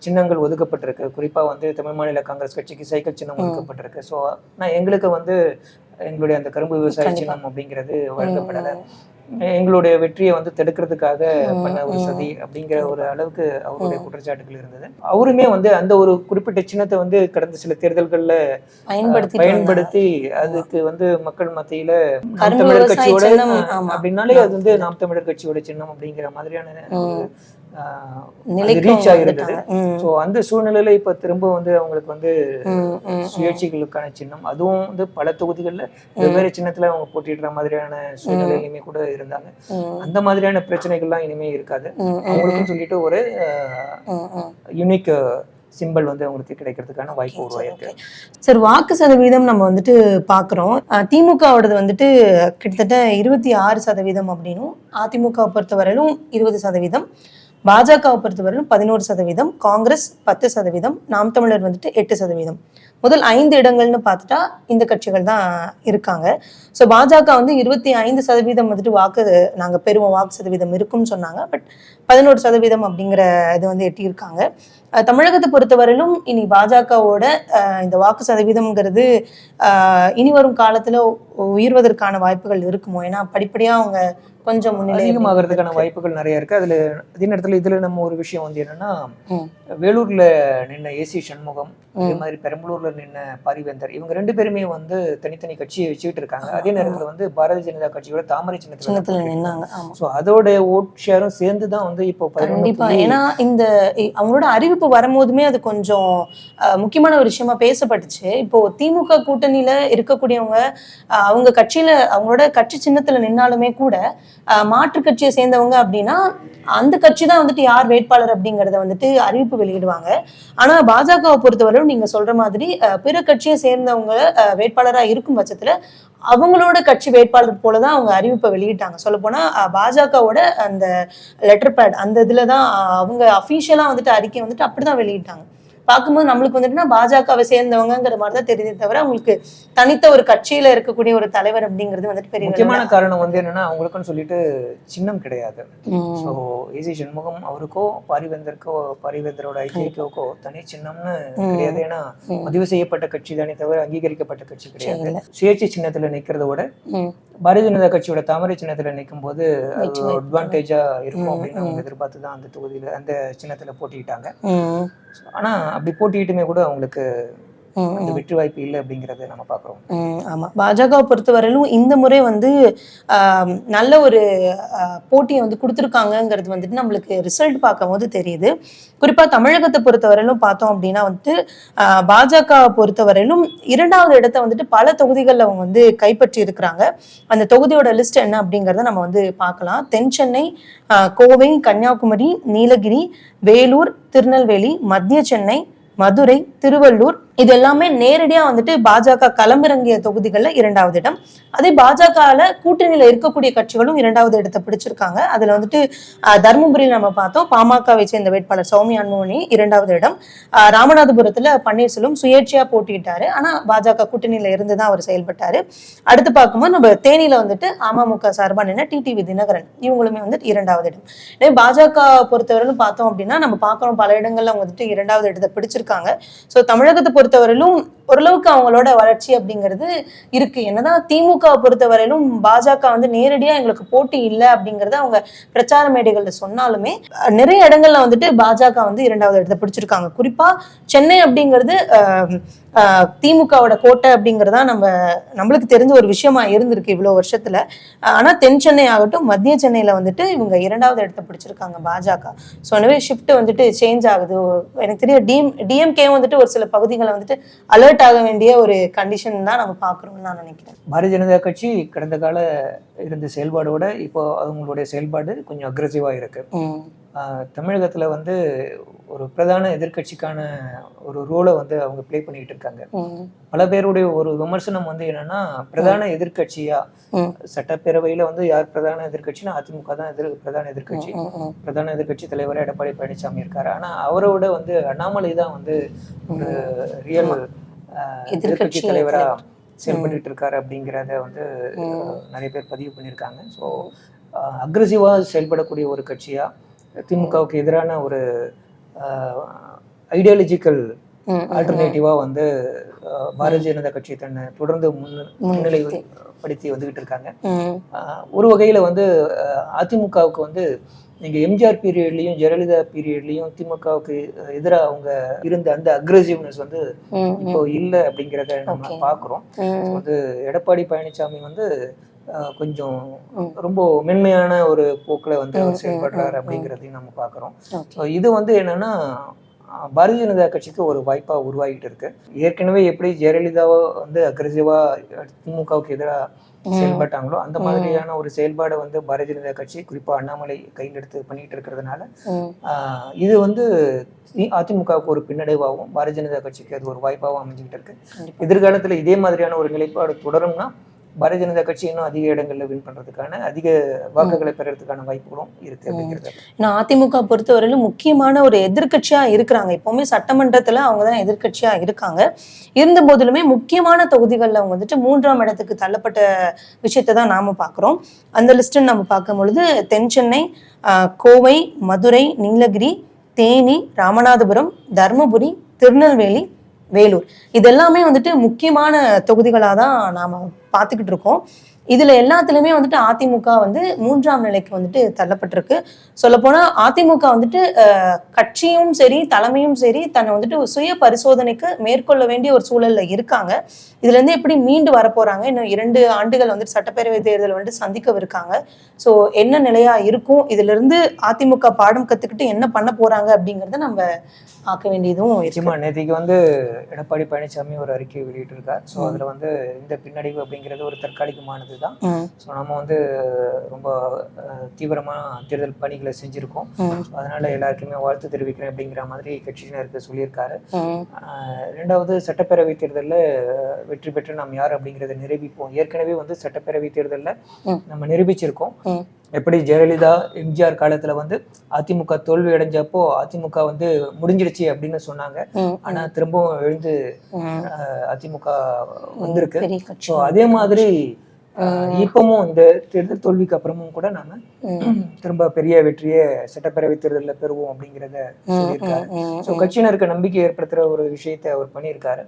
சின்னங்கள் ஒதுக்கப்பட்டிருக்கு. குறிப்பா வந்து தமிழ் மாநில காங்கிரஸ் கட்சிக்கு சைக்கிள் சின்னம் ஒதுக்கப்பட்டிருக்கு. ஸோ நான் எங்களுக்கு வந்து எங்களுடைய அந்த கரும்பு விவசாய சின்னம் அப்படிங்கிறது வழங்கப்படலை. எங்களுடைய வெற்றியை வந்து தடுக்கிறதுக்காக பண்ண ஒரு சதி அப்படிங்கிற ஒரு அளவுக்கு அவருடைய குற்றச்சாட்டுகள் இருந்தது. அவருமே வந்து அந்த ஒரு குறிப்பிட்ட சின்னத்தை வந்து கடந்த சில தேர்தல்கள்ல பயன்படுத்தி அதுக்கு வந்து மக்கள் மத்தியில நாம் தமிழர் கட்சியோட அப்படின்னாலே அது வந்து நாம் தமிழர் கட்சியோட சின்னம் அப்படிங்கிற மாதிரியான ரீச் ஆகிருந்தது. ஸோ அந்த சூழ்நிலையில இப்ப திரும்ப வந்து அவங்களுக்கு வந்து சுயேட்சைகளுக்கான சின்னம், அதுவும் வந்து பல தொகுதிகளில் வெவ்வேறு சின்னத்துல அவங்க போட்டிடுற மாதிரியான சூழ்நிலையிலுமே கூட இருந்தாங்க. அந்த மாதிரியான பிரச்சனைகள்லாம் இனிமே இருக்காது. அவங்களுக்கும் சொல்லிட்டு ஒரு யூனிக் சிம்பிள் வந்து அவங்களுக்கு கிடைக்கிறதுக்கான வாய்ப்பு உருவாயிருக்கு. சார், வாக்கு சதவீதம் நம்ம வந்துட்டு பாக்குறோம். திமுகவோடது வந்துட்டு கிட்டத்தட்ட 26% அப்படின்னும், அதிமுக பொறுத்தவரையிலும் 20%, பாஜகவை பொறுத்தவரையிலும் 11%, காங்கிரஸ் 10%, நாம் தமிழர் வந்துட்டு 8%. முதல் 5 இடங்கள்னு பார்த்துட்டா இந்த கட்சிகள் தான் இருக்காங்க. ஸோ பாஜக வந்து 25% வந்துட்டு நாங்கள் பெறுவோம், வாக்கு சதவீதம் இருக்குன்னு சொன்னாங்க. பட் 11% அப்படிங்கிற இது வந்து எட்டியிருக்காங்க. தமிழகத்தை பொறுத்தவரையிலும் இனி பாஜகவோட இந்த வாக்கு சதவீதம்ங்கிறது இனி வரும் காலத்துல உயர்வதற்கான வாய்ப்புகள் இருக்குமோ? ஏன்னா படிப்படியா அவங்க கொஞ்சம் அதிகமாகிறதுக்கான வாய்ப்புகள் நிறைய இருக்கு. அதுல அதே நேரத்துல இதுல நம்ம ஒரு விஷயம் வந்து என்னன்னா, வேலூர்ல நின்ன ஏசி சண்முகம், அதே மாதிரி பெரம்பலூர்ல நின்ன பாரிவேந்தர், இவங்க 2 பேருமே வந்து தனித்தனி கட்சியை வச்சுக்கிட்டு இருக்காங்க. அதே நேரத்துல வந்து பாரதிய ஜனதா கட்சியோட தாமரை சின்னத்துல நின்னாங்க. ஸோ அதோட ஓட் ஷேரும் சேர்ந்துதான் வந்து இப்போ கண்டிப்பா. ஏன்னா இந்த அவங்களோட அறிவிப்பு வரும்போதுமே அது கொஞ்சம் முக்கியமான ஒரு விஷயமா பேசப்பட்டுச்சு. இப்போ திமுக கூட்டணியில இருக்கக்கூடியவங்க அவங்க கட்சியில அவங்களோட கட்சி சின்னத்துல நின்னாலுமே கூட மாற்று கட்சியை சேர்ந்தவங்க அப்படின்னா அந்த கட்சி தான் வந்துட்டு யார் வேட்பாளர் அப்படிங்கறத வந்துட்டு அறிவிப்பு வெளியிடுவாங்க. ஆனா பாஜகவை பொறுத்தவரையும் நீங்க சொல்ற மாதிரி பிற கட்சியை சேர்ந்தவங்க வேட்பாளரா இருக்கும் பட்சத்துல அவங்களோட கட்சி வேட்பாளர் போலதான் அவங்க அறிவிப்பை வெளியிட்டாங்க. சொல்ல போனா பாஜகவோட அந்த லெட்டர் பேட் அந்த இதுலதான் அவங்க அபிஷியலா வந்துட்டு அறிக்கை வந்துட்டு அப்படிதான் வெளியிட்டாங்க. பார்க்கும்போது நம்மளுக்கு வந்துட்டுனா பாஜகவை சேர்ந்தவங்கிற மாதிரிதான் தெரியுதே தவிர அவங்களுக்கு தனித்த ஒரு கட்சியில இருக்கக்கூடிய ஒரு தலைவர் அப்படிங்கிறது வந்துட்டு பெரிய முக்கியமான காரணம் வந்து என்னன்னா, அவங்களுக்குன்னு சொல்லிட்டு சின்னம் கிடையாது. ஸோ ஏசி சண்முகம் அவருக்கோ பாரிவேந்தரோட ஐக்கியக்கோ தனி சின்னம்னு கிடையாது. ஏன்னா பதிவு செய்யப்பட்ட கட்சி தானே தவிர அங்கீகரிக்கப்பட்ட கட்சி கிடையாது. சுயேட்சை சின்னத்துல நிக்கிறத விட பாரதிய ஜனதா கட்சியோட தாமரை சின்னத்துல நிற்கும் போது அது அட்வான்டேஜா இருக்கும் அப்படின்னு அவங்க எதிர்பார்த்துதான் அந்த தொகுதியில அந்த சின்னத்துல போட்டிக்கிட்டாங்க. ஆனா அப்படி போட்டிட்டுமே கூட அவங்களுக்கு அந்த வெற்றி வாய்ப்பு இல்லை அப்படிங்கறத நம்ம பாக்குறோம். ஆமா, பாஜகவை பொறுத்தவரையிலும் இந்த முறை வந்து நல்ல ஒரு போட்டியை வந்து கொடுத்துருக்காங்கிறது வந்துட்டு நம்மளுக்கு ரிசல்ட் பார்க்கும் போது தெரியுது. குறிப்பா தமிழகத்தை பொறுத்தவரையிலும் பார்த்தோம் அப்படின்னா வந்துட்டு பாஜகவை பொறுத்தவரையிலும் 2வது இடத்தை வந்துட்டு பல தொகுதிகளில் அவங்க வந்து கைப்பற்றி இருக்கிறாங்க. அந்த தொகுதியோட லிஸ்ட் என்ன அப்படிங்கிறத நம்ம வந்து பார்க்கலாம். தென் சென்னை, கோவை, கன்னியாகுமரி, நீலகிரி, வேலூர், திருநெல்வேலி, மத்திய சென்னை, மதுரை, திருவள்ளூர், இது எல்லாமே நேரடியா வந்துட்டு பாஜக களமிறங்கிய தொகுதிகள்ல 2வது இடம். அதே பாஜகல கூட்டணியில இருக்கக்கூடிய கட்சிகளும் 2வது இடத்தை பிடிச்சிருக்காங்க. அதுல வந்துட்டு தர்மபுரியில் நம்ம பார்த்தோம், பாமகவை சேர்ந்த வேட்பாளர் சௌமியா அன்புமணி 2வது இடம். ராமநாதபுரத்துல பன்னீர்செல்வம் சுயேட்சையா போட்டிட்டாரு. ஆனா பாஜக கூட்டணியில இருந்துதான் அவர் செயல்பட்டாரு. அடுத்து பார்க்கும்போது நம்ம தேனியில வந்துட்டு அமமுக சார்பா நின்ன டிடிவி தினகரன், இவங்களுமே வந்துட்டு 2வது இடம். இதே பாஜக பொறுத்தவரையிலும் பார்த்தோம் அப்படின்னா நம்ம பார்க்கிறோம் பல இடங்கள்ல அவங்க வந்துட்டு 2வது இடத்தை பிடிச்சிருக்காங்க. ஸோ தமிழகத்தை பொறுத்தவரையிலும் ஓரளவுக்கு அவங்களோட வளர்ச்சி அப்படிங்கிறது இருக்கு. என்னதான் திமுக பொறுத்தவரையிலும் பாஜக வந்து நேரடியா எங்களுக்கு போட்டி இல்லை அப்படிங்கறத அவங்க பிரச்சார மேடைகள்ல சொன்னாலுமே நிறைய இடங்கள்ல வந்துட்டு பாஜக வந்து 2வது இடத்தை பிடிச்சிருக்காங்க. குறிப்பா சென்னை அப்படிங்கிறது திமுகவோட கோட்டை அப்படிங்கிறதா நம்மளுக்கு தெரிஞ்ச ஒரு விஷயமா இருந்திருக்கு இவ்வளவு வருஷத்துல. ஆனா தென் சென்னை ஆகட்டும், மத்திய சென்னையில வந்துட்டு இவங்க 2வது இடத்தை பிடிச்சிருக்காங்க பாஜக. ஸோ எனவே ஷிஃப்ட் வந்துட்டு சேஞ்ச் ஆகுது. எனக்கு தெரிய டிஎம்கே வந்துட்டு ஒரு சில பகுதிகளை வந்துட்டு அலர்ட் ஆக வேண்டிய ஒரு கண்டிஷன் தான் நம்ம பாக்குறோம்னு நான் நினைக்கிறேன். பாரதிய ஜனதா கட்சி கடந்த கால இருந்த செயல்பாடோட இப்போ அவங்களுடைய செயல்பாடு கொஞ்சம் அக்ரெசிவா இருக்கு. தமிழகத்துல வந்து ஒரு பிரதான எதிர்கட்சிக்கான ஒரு ரோலை வந்து அவங்க பிளே பண்ணிட்டு இருக்காங்க. பல பேருடைய ஒரு விமர்சனம் வந்து என்னன்னா, பிரதான எதிர்கட்சியா சட்டப்பேரவையில வந்து யார் பிரதான எதிர்கட்சினா அதிமுக தான் பிரதான எதிர்கட்சி. பிரதான எதிர்கட்சி தலைவர் எடப்பாடி பழனிசாமி இருக்காரு. ஆனா அவரோட வந்து அண்ணாமலை தான் வந்து ஒரு ரியல் எதிர்கட்சி தலைவரா செயல்பட்டு இருக்காரு அப்படிங்கிறத வந்து நிறைய பேர் பதிவு பண்ணியிருக்காங்க. ஸோ அக்ரெசிவாக செயல்படக்கூடிய ஒரு கட்சியா திமுகவுக்கு எதிரான ஒரு ஐடியாலஜிக்கல் ஆல்டர்னேட்டிவா வந்து பாரதிய ஜனதா கட்சி தன்னை தொடர்ந்து முன்னிலைப்படுத்தி வந்துகிட்டு இருக்காங்க. ஒரு வகையில வந்து அதிமுகவுக்கு வந்து நீங்க எம்ஜிஆர் பீரியட்லயும் ஜெயலலிதா பீரியட்லயும் திமுகவுக்கு எதிராக அவங்க இருந்த அந்த அக்ரெசிவ்னஸ் வந்து இப்போ இல்லை அப்படிங்கிறத நம்ம பாக்குறோம். வந்து எடப்பாடி பழனிசாமி வந்து கொஞ்சம் ரொம்ப மென்மையான ஒரு போக்குல வந்து அவர் செயல்படுறாரு அப்படிங்கிறதையும் நம்ம பாக்குறோம். இது வந்து என்னன்னா பாரதிய ஜனதா கட்சிக்கு ஒரு வாய்ப்பா உருவாகிட்டு இருக்கு. ஏற்கனவே எப்படி ஜெயலலிதாவோ வந்து அக்ரெசிவா திமுகவுக்கு எதிராக செயல்பட்டாங்களோ அந்த மாதிரியான ஒரு செயல்பாடை வந்து பாரதிய ஜனதா கட்சி குறிப்பா அண்ணாமலை கையில் எடுத்து பண்ணிட்டு இருக்கிறதுனால இது வந்து அதிமுகவுக்கு ஒரு பின்னடைவாகவும் பாரதிய ஜனதா கட்சிக்கு அது ஒரு வாய்ப்பாகவும் அமைஞ்சுக்கிட்டு இருக்கு. எதிர்காலத்துல இதே மாதிரியான ஒரு நிலைப்பாடு தொடரும்னா பாரதிய ஜனதா கட்சி இன்னும் அதிக இடங்கள்ல வின் பண்றதுக்கான அதிக வாக்குகளை பெறறதுக்கான வாய்ப்புகளும் இருக்கு அப்படிங்கிறது. ஏன்னா அதிமுக பொறுத்தவரையிலும் முக்கியமான ஒரு எதிர்கட்சியா இருக்கிறாங்க. எப்பவுமே சட்டமன்றத்துல அவங்கதான் எதிர்கட்சியா இருக்காங்க. இருந்த போதிலுமே முக்கியமான தொகுதிகளில் அவங்க வந்துட்டு 3ஆம் இடத்துக்கு தள்ளப்பட்ட விஷயத்தை தான் நாம பாக்குறோம். அந்த லிஸ்ட் நம்ம பார்க்கும் பொழுது தென் சென்னை, கோவை, மதுரை, நீலகிரி, தேனி, ராமநாதபுரம், தர்மபுரி, திருநெல்வேலி, வேலூர் இதெல்லாமே வந்துட்டு முக்கியமான தொகுதிகளாக தான் நாம பார்த்துக்கிட்டு இருக்கோம். இதுல எல்லாத்துலயுமே வந்துட்டு அதிமுக வந்து 3ஆம் நிலைக்கு வந்துட்டு தள்ளப்பட்டிருக்கு. சொல்லப்போனா அதிமுக வந்துட்டு கட்சியும் சரி தலைமையும் சரி தன்னை வந்துட்டு சுய பரிசோதனைக்கு மேற்கொள்ள வேண்டிய ஒரு சூழல்ல இருக்காங்க. இதுல இருந்து எப்படி மீண்டு வரப்போறாங்க? இன்னும் 2 ஆண்டுகள் வந்துட்டு சட்டப்பேரவை தேர்தல் வந்துட்டு சந்திக்கவிருக்காங்க. ஸோ என்ன நிலையா இருக்கும், இதுல இருந்து அதிமுக பாடம் கத்துக்கிட்டு என்ன பண்ண போறாங்க அப்படிங்கறத நம்ம பார்க்க வேண்டியதும் நிச்சயமா. நேற்றுக்கு வந்து எடப்பாடி பழனிசாமி ஒரு அறிக்கையை வெளியிட்டிருக்கார். ஸோ அதுல வந்து இந்த பின்னடைவு அப்படிங்கிறது ஒரு தற்காலிகமானது தான். ஸோ நம்ம வந்து ரொம்ப தீவிரமா தேர்தல் பணிகளை செஞ்சிருக்கோம். அதனால எல்லாருக்குமே வாழ்த்து தெரிவிக்கிறேன் அப்படிங்கிற மாதிரி கட்சியினருக்கு சொல்லியிருக்காரு. 2வது சட்டப்பேரவை தேர்தலில் வெற்றி பெற்று நாம் யார் அப்படிங்கிறத நிரூபிப்போம். ஏற்கனவே வந்து சட்டப்பேரவை தேர்தலில் நம்ம நிரூபிச்சிருக்கோம். எப்படி ஜெயலலிதா எம்ஜிஆர் காலத்துல வந்து அதிமுக தோல்வி அடைஞ்சப்போ அதிமுக வந்து முடிஞ்சிடுச்சு அப்படின்னு சொன்னாங்க. ஆனா திரும்பவும் எழுந்து அதிமுக வந்திருக்கு. ஸோ அதே மாதிரி இப்பவும் இந்த தேர்தல் தோல்விக்கு அப்புறமும் கூட நாம திரும்ப பெரிய வெற்றியை சட்டப்பேரவை தேர்தலில் பெறுவோம் அப்படிங்கிறத சொல்லியிருக்காரு. ஸோ கட்சியினருக்கு நம்பிக்கை ஏற்படுத்துற ஒரு விஷயத்தை அவர் பண்ணியிருக்காரு.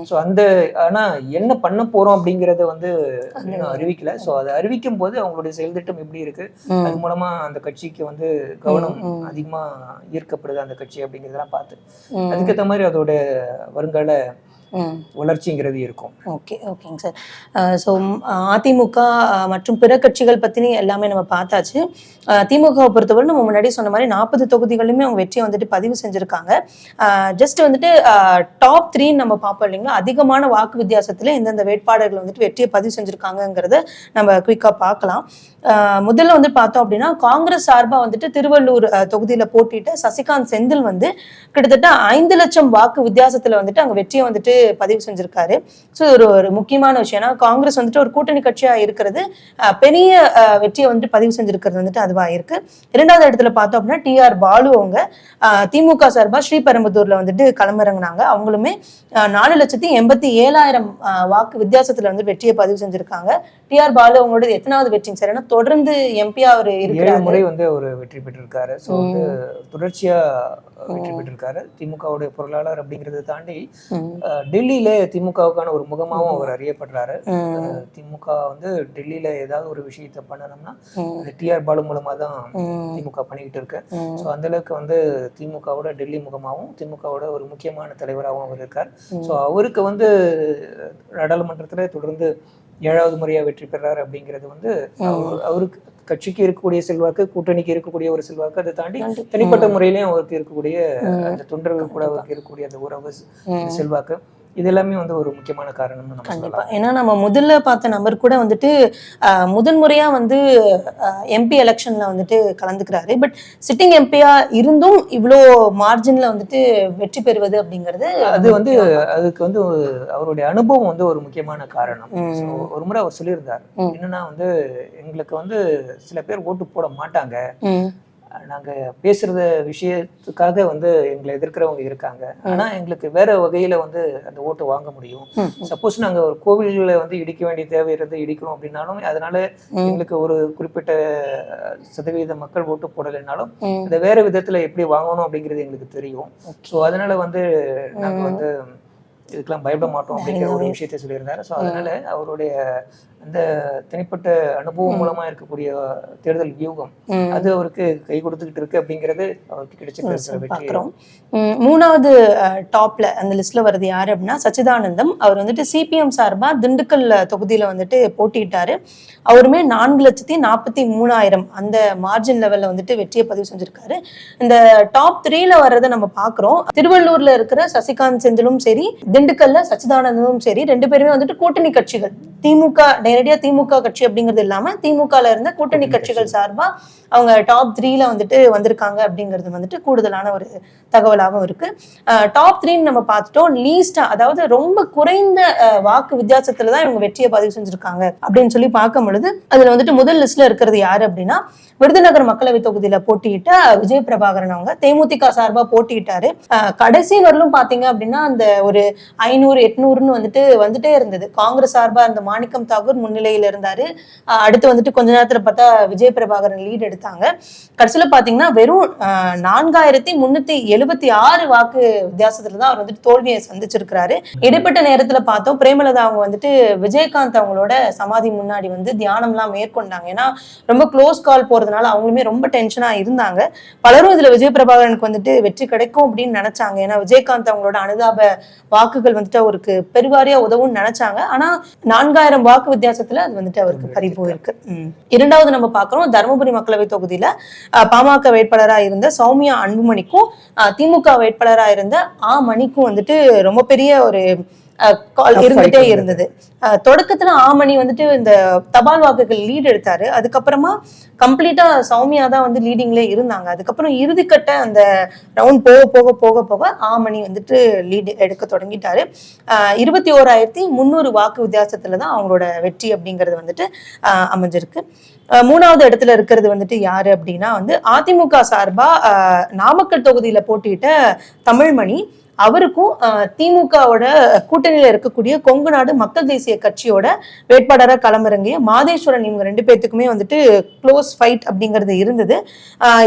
ஸோ அந்த ஆனா என்ன பண்ண போறோம் அப்படிங்கிறத வந்து இன்னும் அறிவிக்கல. ஸோ அதை அறிவிக்கும் போது அவங்களுடைய செயல் திட்டம் எப்படி இருக்கு, அது மூலமா அந்த கட்சிக்கு வந்து கவனம் அதிகமா ஈர்க்கப்படுது அந்த கட்சி அப்படிங்கிறதெல்லாம் பார்த்து அதுக்கேற்ற மாதிரி அதோட வருங்கால வளர்ச்சிங்கிறது இருக்கும். ஓகேங்க சார். ஸோ அதிமுக மற்றும் பிற கட்சிகள் பற்றி எல்லாமே நம்ம பார்த்தாச்சு. திமுகவை பொறுத்தவரை நம்ம முன்னாடி சொன்ன மாதிரி 40 தொகுதிகளுமே அவங்க வெற்றியை வந்துட்டு பதிவு செஞ்சுருக்காங்க. ஜஸ்ட் வந்துட்டு டாப் 3 நம்ம பார்ப்போம் இல்லைங்களா, அதிகமான வாக்கு வித்தியாசத்தில் எந்தெந்த வேட்பாளர்கள் வந்துட்டு வெற்றியை பதிவு செஞ்சுருக்காங்கிறத நம்ம குயிக்காக பார்க்கலாம். முதல்ல வந்து பார்த்தோம் அப்படின்னா காங்கிரஸ் சார்பாக வந்துட்டு திருவள்ளூர் தொகுதியில் போட்டிட்டு சசிகாந்த் செந்தில் வந்து கிட்டத்தட்ட 5 லட்சம் வாக்கு வித்தியாசத்தில் வந்துட்டு அங்கே வெற்றியை வந்துட்டு பதிவு செஞ்சிருக்காரு. ஸோ ஒரு முக்கியமான விஷயம். ஏன்னா காங்கிரஸ் வந்துட்டு ஒரு கூட்டணி கட்சியா இருக்கிறது பெரிய வெற்றியை வந்துட்டு பதிவு செஞ்சிருக்கிறது வந்துட்டு அதுவா இருக்கு. 2வது இடத்துல பார்த்தோம் அப்படின்னா டிஆர் பாலு அவங்க திமுக சார்பா ஸ்ரீபெரும்புதூர்ல வந்துட்டு களமிறங்கினாங்க. அவங்களுமே 4,87,000 வாக்கு வித்தியாசத்துல வந்து வெற்றியை பதிவு செஞ்சிருக்காங்க. டிஆர் பாலு அவங்களோட எத்தனாவது வெற்றிங்க சார்? ஏன்னா தொடர்ந்து எம்பியா அவர் 7 முறை வந்து அவர் வெற்றி பெற்றிருக்காரு. ஸோ வந்து தொடர்ச்சியா வெற்றி பெற்றிருக்காரு. திமுகவுடைய பொருளாளர் அப்படிங்கறத தாண்டி டெல்லியில திமுகவுக்கான ஒரு முகமாவும் அவர் அறியப்படுறாரு. திமுக வந்து டெல்லியில ஏதாவது ஒரு விஷயத்த பண்ணணும்னா டிஆர் பாலு மூலமா தான் திமுக பண்ணிக்கிட்டு இருக்கு. ஸோ அந்த அளவுக்கு வந்து திமுகவோட டெல்லி முகமாகவும் திமுகவோட ஒரு முக்கியமான தலைவராகவும் அவர் இருக்கார். ஸோ அவருக்கு வந்து நாடாளுமன்றத்துல தொடர்ந்து 7வது முறையா வெற்றி பெறாரு அப்படிங்கிறது வந்து அவருக்கு கட்சிக்கு இருக்கக்கூடிய செல்வாக்கு, கூட்டணிக்கு இருக்கக்கூடிய ஒரு செல்வாக்கு, அதை தாண்டி தனிப்பட்ட முறையிலையும் அவருக்கு இருக்கக்கூடிய அந்த தொண்டர்கள் கூட அவருக்கு இருக்கக்கூடிய அந்த உறவு செல்வாக்கு, இது எல்லாமே வந்து ஒரு முக்கியமான காரணம். கண்டிப்பா. ஏன்னா நம்ம முதல்ல பார்த்த நபர் கூட வந்துட்டு முதன்முறையா வந்து எம்பி எலெக்ஷன்ல வந்துட்டு கலந்துக்கிறாரு. பட் சிட்டிங் எம்பியா இருந்தும் இவ்வளோ மார்ஜின்ல வந்துட்டு வெற்றி பெறுவது அப்படிங்கிறது அது வந்து அதுக்கு வந்து அவருடைய அனுபவம் வந்து ஒரு முக்கியமான காரணம். ஒரு முறை அவர் சொல்லியிருந்தார், என்னன்னா வந்து எங்களுக்கு வந்து சில பேர் ஓட்டு போட மாட்டாங்க, நாங்க பேசுறத விஷயத்துக்காக வந்து எங்களை எதிர்க்கிறவங்க இருக்காங்க. ஆனா எங்களுக்கு வேற வகையில வந்து அந்த ஓட்டு வாங்க முடியும். சப்போஸ் நாங்க ஒரு கோவில்களை வந்து இடிக்க வேண்டிய தேவை இருந்து இடிக்கணும் அப்படின்னாலும் அதனால எங்களுக்கு ஒரு குறிப்பிட்ட சதவீத மக்கள் ஓட்டு போடலைனாலும் அதை வேற விதத்துல எப்படி வாங்கணும் அப்படிங்கிறது எங்களுக்கு தெரியும். ஸோ அதனால வந்து நாங்க வந்து இதுக்கெல்லாம் பயப்பட மாட்டோம் அப்படிங்கிற ஒரு விஷயத்தை சொல்லியிருந்தாரு. ஸோ அதனால அவருடைய அந்த தனிப்பட்ட அனுபவம் மூலமா இருக்கக்கூடிய தேர்தல் வியூகம் அது அவருக்கு கை கொடுத்துக்கிட்டு இருக்கு அப்படிங்கிறது அவருக்கு கிடைச்சிட்டு பாக்குறோம். மூணாவது டாப்ல அந்த லிஸ்ட்ல வருது யாரு அப்படின்னா சச்சிதானந்தம். அவர் வந்துட்டு சிபிஎம் சார்பா திண்டுக்கல் தொகுதியில வந்துட்டு போட்டிட்டாரு. அவருமே 4,43,000 அந்த மார்ஜின் லெவல்ல வந்துட்டு வெற்றியை பதிவு செஞ்சிருக்காரு. இந்த டாப் 3ல வர்றதை நம்ம பாக்குறோம். திருவள்ளூர்ல இருக்கிற சசிகாந்த் செந்திலும் சரி, திண்டுக்கல்ல சச்சிதானந்தமும் சரி, ரெண்டு பேருமே வந்துட்டு கூட்டணி கட்சிகள், திமுக நேரடியா திமுக கட்சி அப்படிங்கிறது இல்லாம திமுகல இருந்த கூட்டணி கட்சிகள் சார்பா அவங்க டாப் 3ல வந்துட்டு வந்திருக்காங்க அப்படிங்கிறது வந்துட்டு கூடுதலான ஒரு தகவலாகவும் இருக்கு. டாப் 3 நம்ம பார்த்துட்டோம். லீஸ்டா, அதாவது ரொம்ப குறைந்த வாக்கு வித்தியாசத்துலதான் இவங்க வெற்றியை பதிவு செஞ்சிருக்காங்க அப்படின்னு சொல்லி பார்க்கும் பொழுது அதுல வந்துட்டு முதல் லிஸ்ட்ல இருக்கிறது யாரு அப்படின்னா விருதுநகர் மக்களவை தொகுதியில போட்டியிட்ட விஜய் பிரபாகரன். அவங்க தேமுதிக சார்பா போட்டியிட்டாரு. கடைசி வரலும் பாத்தீங்க அப்படின்னா அந்த ஒரு 500-800ன்னு வந்துட்டே இருந்தது. காங்கிரஸ் சார்பா இருந்த மாணிக்கம் தாகூர் முன்னிலையில இருந்தாரு. அடுத்து வந்துட்டு கொஞ்ச நேரத்துல பார்த்தா விஜய் பிரபாகரன் லீட் எடுத்தாங்க. கடைசியில பாத்தீங்கன்னா வெறும் 4,376 வாக்கு வித்தியாசத்துலதான் அவர் வந்துட்டு தோல்வியை சந்திச்சிருக்கிறாரு. இடைப்பட்ட நேரத்துல பார்த்தோம் பிரேமலதா அவங்க வந்துட்டு விஜயகாந்த் அவங்களோட சமாதி முன்னாடி வந்து தியானம் எல்லாம் மேற்கொண்டாங்க. ஏன்னா ரொம்ப க்ளோஸ் கால் போறதுனால அவங்களுமே ரொம்ப டென்ஷனா இருந்தாங்க. பலரும் இதுல விஜய் பிரபாகரனுக்கு வந்துட்டு வெற்றி கிடைக்கும் அப்படின்னு நினைச்சாங்க. ஏன்னா விஜயகாந்த் அவங்களோட அனுதாப வாக்குகள் வந்துட்டு அவருக்கு பெருவாரியா உதவும்னு நினைச்சாங்க. ஆனா 4,000 வாக்கு வித்தியாசத்துல அது வந்துட்டு அவருக்கு பறிபோய் இருக்கு. இரண்டாவது நம்ம பாக்குறோம் தருமபுரி மக்களவை தொகுதியில பாமக வேட்பாளரா இருந்த சௌமியா அன்புமணிக்கும் திமுக வேட்பாளரா இருந்த மணிக்கும் வந்துட்டு ரொம்ப பெரிய ஒரு இருந்துட்டே இருந்தது. தொடக்கத்துல ஆமணி வந்துட்டு இந்த தபால் வாக்குகள் லீட் எடுத்தாரு. அதுக்கப்புறமா கம்ப்ளீட்டா சௌமியா தான் வந்து லீடிங்ல இருந்தாங்க. அதுக்கப்புறம் இறுதிக்கட்ட அந்த ரவுண்ட் போக ஆமணி வந்துட்டு லீட் எடுக்க தொடங்கிட்டாரு. 21,300 வாக்கு வித்தியாசத்துலதான் அவங்களோட வெற்றி அப்படிங்கிறது வந்துட்டு அமைஞ்சிருக்கு. மூணாவது இடத்துல இருக்கிறது வந்துட்டு யாரு அப்படின்னா வந்து அதிமுக சார்பா நாமக்கல் தொகுதியில போட்டியிட்ட தமிழ்மணி. அவருக்கும் திமுகவோட கூட்டணியில இருக்கக்கூடிய கொங்கு நாடு மக்கள் தேசிய கட்சியோட வேட்பாளராக களமிறங்கிய மாதேஸ்வரன், இவங்க ரெண்டு பேர்த்துக்குமே வந்துட்டு க்ளோஸ் ஃபைட் அப்படிங்கிறது இருந்தது.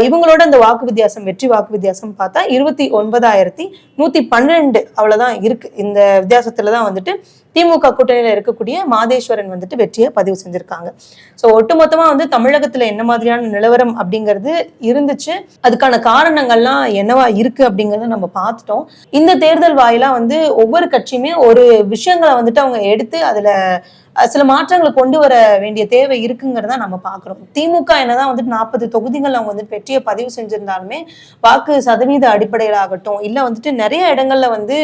இவங்களோட அந்த வாக்கு வித்தியாசம், வெற்றி வாக்கு வித்தியாசம் பார்த்தா 29,112 அவ்வளவுதான் இருக்கு. இந்த வித்தியாசத்துலதான் வந்துட்டு திமுக கூட்டணியில இருக்கக்கூடிய மாதேஸ்வரன் வந்துட்டு வெற்றியை பதிவு செஞ்சிருக்காங்க. ஸோ ஒட்டுமொத்தமா வந்து தமிழகத்துல என்ன மாதிரியான நிலவரம் அப்படிங்கிறது இருந்துச்சு, அதுக்கான காரணங்கள்லாம் என்னவா இருக்கு அப்படிங்கறத நம்ம பார்த்துட்டோம். இந்த தேர்தல் வாயிலா வந்து ஒவ்வொரு கட்சியுமே ஒரு விஷயங்களை வந்துட்டு அவங்க எடுத்து அதுல சில மாற்றங்களை கொண்டு வர வேண்டிய தேவை இருக்குங்கிறத நம்ம பாக்குறோம். திமுக என்னதான் வந்துட்டு 40 தொகுதிகள் அவங்க வந்துட்டு வெற்றியை பதிவு செஞ்சிருந்தாலுமே வாக்கு சதவீத அடிப்படையில் ஆகட்டும், இல்ல வந்துட்டு நிறைய இடங்கள்ல வந்து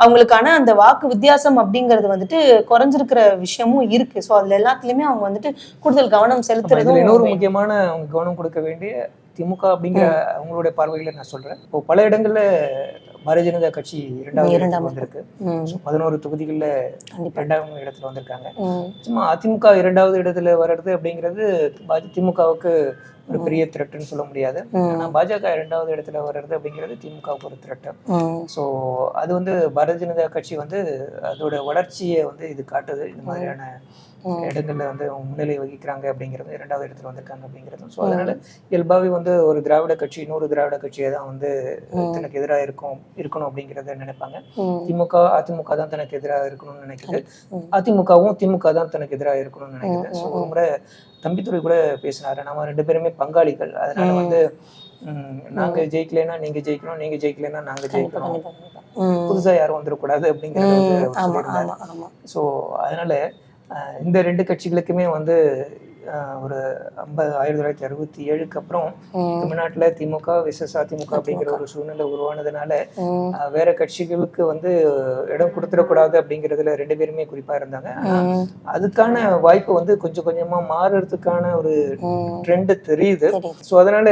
அவங்களுக்கான அந்த வாக்கு வித்தியாசம் அப்படிங்கிறது வந்துட்டு குறைஞ்சிருக்கிற விஷயமும் இருக்கு. ஸோ அதுல எல்லாத்துலயுமே அவங்க வந்துட்டு கூடுதல் கவனம் செலுத்துறதும் இன்னொரு முக்கியமான அவங்க கவனம் கொடுக்க வேண்டிய திமுக அப்படிங்கிற அவங்களுடைய பார்வையில நான் சொல்றேன். இப்போ பல இடங்கள்ல பாரதிய ஜனதா கட்சி இரண்டாவது வந்திருக்கு. 11 தொகுதிகள்ல 2வது இடத்துல வந்திருக்காங்க. சும்மா அதிமுக 2வது இடத்துல வர்றது அப்படிங்கிறது திமுகவுக்கு ஒரு பெரிய த்ரெட்னு சொல்ல முடியாது. ஆனா பாஜக 2வது இடத்துல வர்றது அப்படிங்கிறது திமுகவுக்கு ஒரு த்ரெட். ஸோ அது வந்து பாரதிய ஜனதா கட்சி வந்து அதோட வளர்ச்சியை வந்து இது காட்டுது. இந்த மாதிரியான இடங்கள்ல வந்து முன்னிலை வகிக்கிறாங்க அப்படிங்கிறது, 2வது இடத்துல வந்திருக்காங்க அப்படிங்கிறதும். ஸோ அதனால இயல்பாவே வந்து ஒரு திராவிட கட்சி இன்னொரு திராவிட கட்சியை தான் வந்து தனக்கு எதிராக இருக்கணும் அப்படிங்கிறத நினைப்பாங்க. திமுக அதிமுக தான் தனக்கு எதிராக இருக்கணும்னு நினைக்குது, அதிமுகவும் திமுக தான் தனக்கு எதிராக இருக்கணும்னு நினைக்குது. ஸோ கூட தம்பித்துறை கூட பேசினாரு, நம்ம 2 பேருமே பங்காளிகள், அதனால வந்து நாங்க ஜெயிக்கலைன்னா நீங்க ஜெயிக்கணும், நீங்க ஜெயிக்கலைன்னா நாங்க ஜெயிக்கணும், புதுசா யாரும் வந்துடக்கூடாது அப்படிங்கிறது. ஸோ அதனால இந்த 2 கட்சிகளுக்குமே வந்து ஒரு 1967க்கு அப்புறம் தமிழ்நாட்டுல திமுக விசஸ் அதிமுக அப்படிங்கிற ஒரு சூழ்நிலை உருவானதுனால வேற கட்சிகளுக்கு வந்து இடம் கொடுத்துடக்கூடாது அப்படிங்கிறதுல 2 பேருமே குறிப்பா இருந்தாங்க. அதுக்கான வாய்ப்பு வந்து கொஞ்சம் கொஞ்சமா மாறுறதுக்கான ஒரு ட்ரெண்ட் தெரியுது. ஸோ அதனால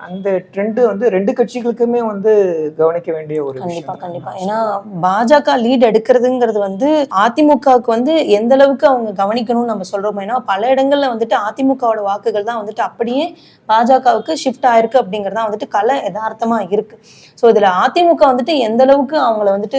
அந்த ட்ரெண்ட் வந்து 2 கட்சிகளுக்குமே வந்து கவனிக்க வேண்டிய ஒரு விஷயம். கண்டிப்பா. ஏன்னா பாஜக லீட் எடுக்கிறதுங்கிறது வந்து அதிமுகவுக்கு வந்து எந்த அளவுக்கு அவங்க கவனிக்கணும்னு நம்ம சொல்றோம். ஏன்னா பல இடங்கள்ல வந்து வந்துட்டு அதிமுகவோட வாக்குகள் தான் வந்துட்டு அப்படியே பாஜகவுக்கு ஷிஃப்ட் ஆயிருக்கு அப்படிங்கறதா வந்துட்டு கல யதார்த்தமா இருக்கு. ஸோ இதுல அதிமுக வந்துட்டு எந்த அளவுக்கு அவங்கள வந்துட்டு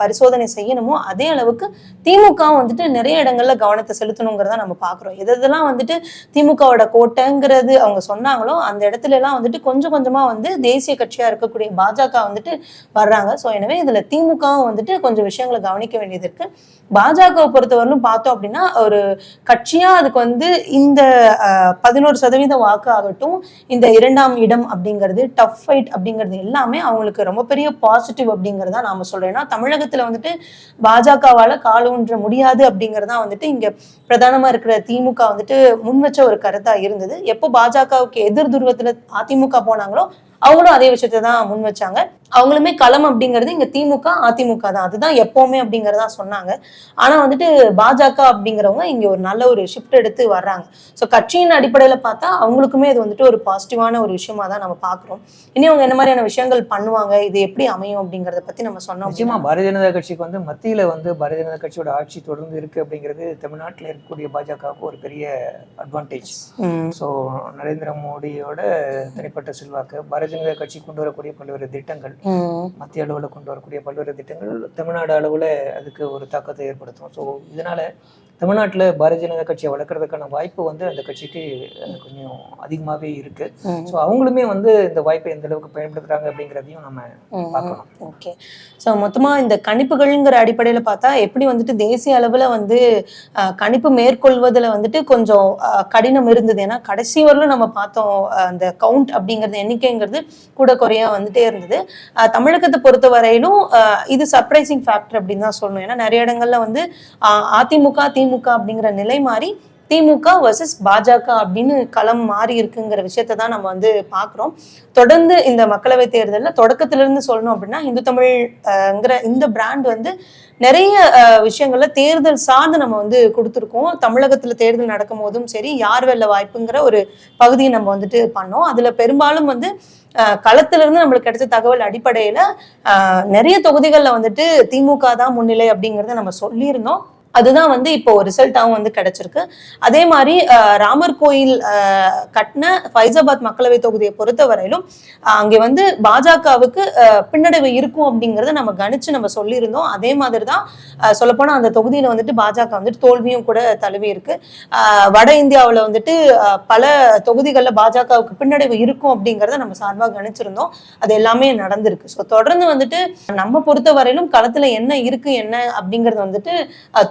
பரிசோதனை செய்யணுமோ அதே அளவுக்கு திமுகவும் வந்துட்டு நிறைய இடங்கள்ல கவனத்தை செலுத்தணுங்கிறத நம்ம பாக்குறோம். எதெல்லாம் வந்துட்டு திமுகவோட கோட்டைங்கிறது அவங்க சொன்னாங்களோ அந்த இடத்துல எல்லாம் வந்துட்டு கொஞ்சம் கொஞ்சமா வந்து தேசிய கட்சியா இருக்கக்கூடிய பாஜக வந்துட்டு வர்றாங்க. ஸோ எனவே இதுல திமுகவும் வந்துட்டு கொஞ்சம் விஷயங்களை கவனிக்க வேண்டியது இருக்கு. பாஜகவை பொறுத்தவரையிலும் பார்த்தோம் அப்படின்னா ஒரு கட்சியா அதுக்கு வந்து இந்த 11% வாக்கு ஆகட்டும், இந்த 2ஆம் இடம் அப்படிங்கிறது, டஃப் ஃபைட் அப்படிங்கிறது எல்லாமே அவங்களுக்கு ரொம்ப பெரிய பாசிட்டிவ் அப்படிங்கிறதா நாம சொல்றோம். ஏன்னா தமிழகத்துல வந்துட்டு பாஜகவால கால் ஊன்ற முடியாது அப்படிங்கறதா வந்துட்டு இங்க பிரதானமா இருக்கிற திமுக வந்துட்டு முன் வச்ச ஒரு கருத்தா இருந்தது. எப்போ பாஜகவுக்கு எதிர் துருவத்துல அதிமுக போனாங்களோ அவங்களும் அதே விஷயத்தை தான் முன் வச்சாங்க. அவங்களுமே களம் அப்படிங்கிறது இங்க திமுக அதிமுக தான், அதுதான் எப்பவுமே அப்படிங்கறதா சொன்னாங்க. ஆனா வந்துட்டு பாஜக அப்படிங்கிறவங்க இங்க ஒரு நல்ல ஒரு ஷிஃப்ட் எடுத்து வர்றாங்க. ஸோ கட்சியின் அடிப்படையில பார்த்தா அவங்களுக்குமே இது வந்துட்டு ஒரு பாசிட்டிவான ஒரு விஷயமா தான் நம்ம பாக்குறோம். இனி அவங்க என்ன மாதிரியான விஷயங்கள் பண்ணுவாங்க, இது எப்படி அமையும் அப்படிங்கறத பத்தி நம்ம சொன்னோம். நிச்சயமா பாரதிய ஜனதா கட்சிக்கு வந்து மத்தியில வந்து பாரதிய ஜனதா கட்சியோட ஆட்சி தொடர்ந்து இருக்கு அப்படிங்கிறது தமிழ்நாட்டில் இருக்கக்கூடிய பாஜகவுக்கு ஒரு பெரிய அட்வான்டேஜ். ஸோ நரேந்திர மோடியோட தனிப்பட்ட செல்வாக்கு, பாரதிய ஜனதா கட்சி கொண்டு வரக்கூடிய பல்வேறு திட்டங்கள், மத்திய அளவில் கொண்டு வரக்கூடிய பல்வேறு திட்டங்கள் தமிழ்நாடு அளவில் அதுக்கு ஒரு தாக்கத்தை ஏற்படுத்தும். ஸோ இதனால தமிழ்நாட்டில் பாரதிய ஜனதா கட்சியை வளர்க்கறதுக்கான வாய்ப்பு வந்து அந்த கட்சிக்கு கொஞ்சம் அதிகமாகவே இருக்கு. ஸோ அவங்களுமே வந்து இந்த வாய்ப்பை எந்த அளவுக்கு பயன்படுத்துறாங்க அப்படிங்கிறதையும் நம்ம பார்க்கணும். ஓகே. ஸோ மொத்தமாக இந்த கணிப்புகள்ங்கிற அடிப்படையில் பார்த்தா எப்படி வந்துட்டு தேசிய அளவில் வந்து கணிப்பு மேற்கொள்வதில் வந்துட்டு கொஞ்சம் கடினம் இருந்தது. ஏன்னா கடைசி வரலும் நம்ம பார்த்தோம் அந்த கவுண்ட் அப்படிங்கிறது எண்ணிக்கைங்கிறது கூட குறையா வந்துட்டே இருந்தது. தமிழகத்தை பொறுத்த வரையிலும் இது சர்ப்ரைசிங் ஃபேக்டர் அப்படின்னு தான் சொல்லணும். ஏன்னா நிறைய இடங்கள்ல வந்து அதிமுக திமுக அப்படிங்கிற நிலை மாறி திமுக வர்சஸ் பாஜக அப்படின்னு களம் மாறி இருக்குங்கிற விஷயத்தை தான் நம்ம வந்து பார்க்குறோம். தொடர்ந்து இந்த மக்களவை தேர்தலில் தொடக்கத்திலிருந்து சொல்லணும் அப்படின்னா இந்து தமிழ்ங்கிற இந்த பிராண்ட் வந்து நிறைய விஷயங்கள்ல தேர்தல் சார்ந்து நம்ம வந்து கொடுத்துருக்கோம். தமிழகத்துல தேர்தல் நடக்கும் போதும் சரி, யார் வெல்ல வாய்ப்புங்கிற ஒரு பகுதியை நம்ம வந்துட்டு பண்ணோம். அதுல பெரும்பாலும் வந்து களத்துல இருந்து நம்மளுக்கு கிடைச்ச தகவல் அடிப்படையில நிறைய தொகுதிகள்ல வந்துட்டு திமுக தான் முன்னிலை அப்படிங்கறத நம்ம சொல்லியிருந்தோம். அதுதான் வந்து இப்போ ரிசல்ட்டாகவும் வந்து கிடைச்சிருக்கு. அதே மாதிரி ராமர் கோயில் கட்டின ஃபைசாபாத் மக்களவை தொகுதியை பொறுத்த வரையிலும் அங்கே வந்து பாஜகவுக்கு பின்னடைவு இருக்கும் அப்படிங்கறத நம்ம கணிச்சு நம்ம சொல்லியிருந்தோம். அதே மாதிரி தான் சொல்லப்போனா அந்த தொகுதியில வந்துட்டு பாஜக வந்துட்டு தோல்வியும் கூட தழுவி இருக்கு. வட இந்தியாவில் வந்துட்டு பல தொகுதிகளில் பாஜகவுக்கு பின்னடைவு இருக்கும் அப்படிங்கிறத நம்ம சார்பாக கணிச்சிருந்தோம். அது எல்லாமே நடந்திருக்கு. ஸோ தொடர்ந்து வந்துட்டு நம்ம பொறுத்த வரையிலும் களத்துல என்ன இருக்கு என்ன அப்படிங்கறது வந்துட்டு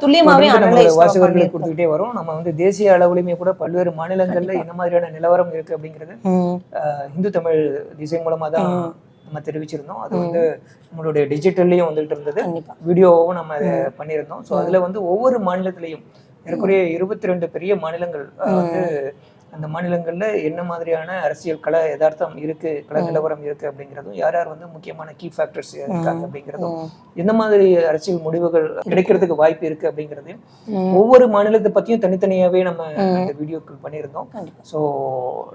வாசகர்களுக்கு கொடுத்துக்கிட்டே வரும். நம்ம வந்து தேசிய அளவுலயுமே கூட பல்வேறு மாநிலங்கள்ல என்ன மாதிரியான நிலவரம் இருக்கு அப்படிங்கிறது இந்து தமிழ் திசை மூலமா தான் நம்ம தெரிவிச்சிருந்தோம். அது வந்து நம்மளுடைய டிஜிட்டல்லையும் வந்துட்டு இருந்தது, வீடியோவும் நம்ம அதை பண்ணியிருந்தோம். ஸோ அதுல வந்து ஒவ்வொரு மாநிலத்திலையும் ஏற்குறைய 22 பெரிய மாநிலங்கள் வந்து அந்த மாநிலங்கள்ல என்ன மாதிரியான அரசியல் கள யதார்த்தம் இருக்கு, கள நிலவரம் இருக்கு அப்படிங்கிறதும், யார் யார் வந்து முக்கியமான கீ ஃபேக்டர்ஸ் இருக்காங்க அப்படிங்கிறதும், எந்த மாதிரி அரசியல் முடிவுகள் கிடைக்கிறதுக்கு வாய்ப்பு இருக்கு அப்படிங்கிறதையும் ஒவ்வொரு மாநிலத்தை பத்தியும் தனித்தனியாவே நம்ம இந்த வீடியோக்கள் பண்ணியிருந்தோம். ஸோ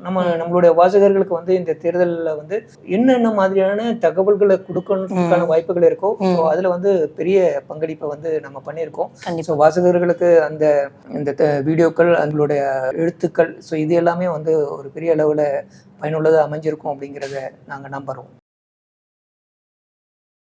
நம்மளுடைய வாசகர்களுக்கு வந்து இந்த தேர்தலில் வந்து என்னென்ன மாதிரியான தகவல்களை கொடுக்கறதுக்கான வாய்ப்புகள் இருக்கோ, ஸோ அதுல வந்து பெரிய பங்களிப்பை வந்து நம்ம பண்ணியிருக்கோம். ஸோ வாசகர்களுக்கு அந்த வீடியோக்கள், அவங்களுடைய எழுத்துக்கள், ஸோ இது எல்லாமே வந்து ஒரு பெரிய அளவில் பயனுள்ளதாக அமைஞ்சிருக்கும் அப்படிங்கிறத நாங்கள் நம்புகிறோம்.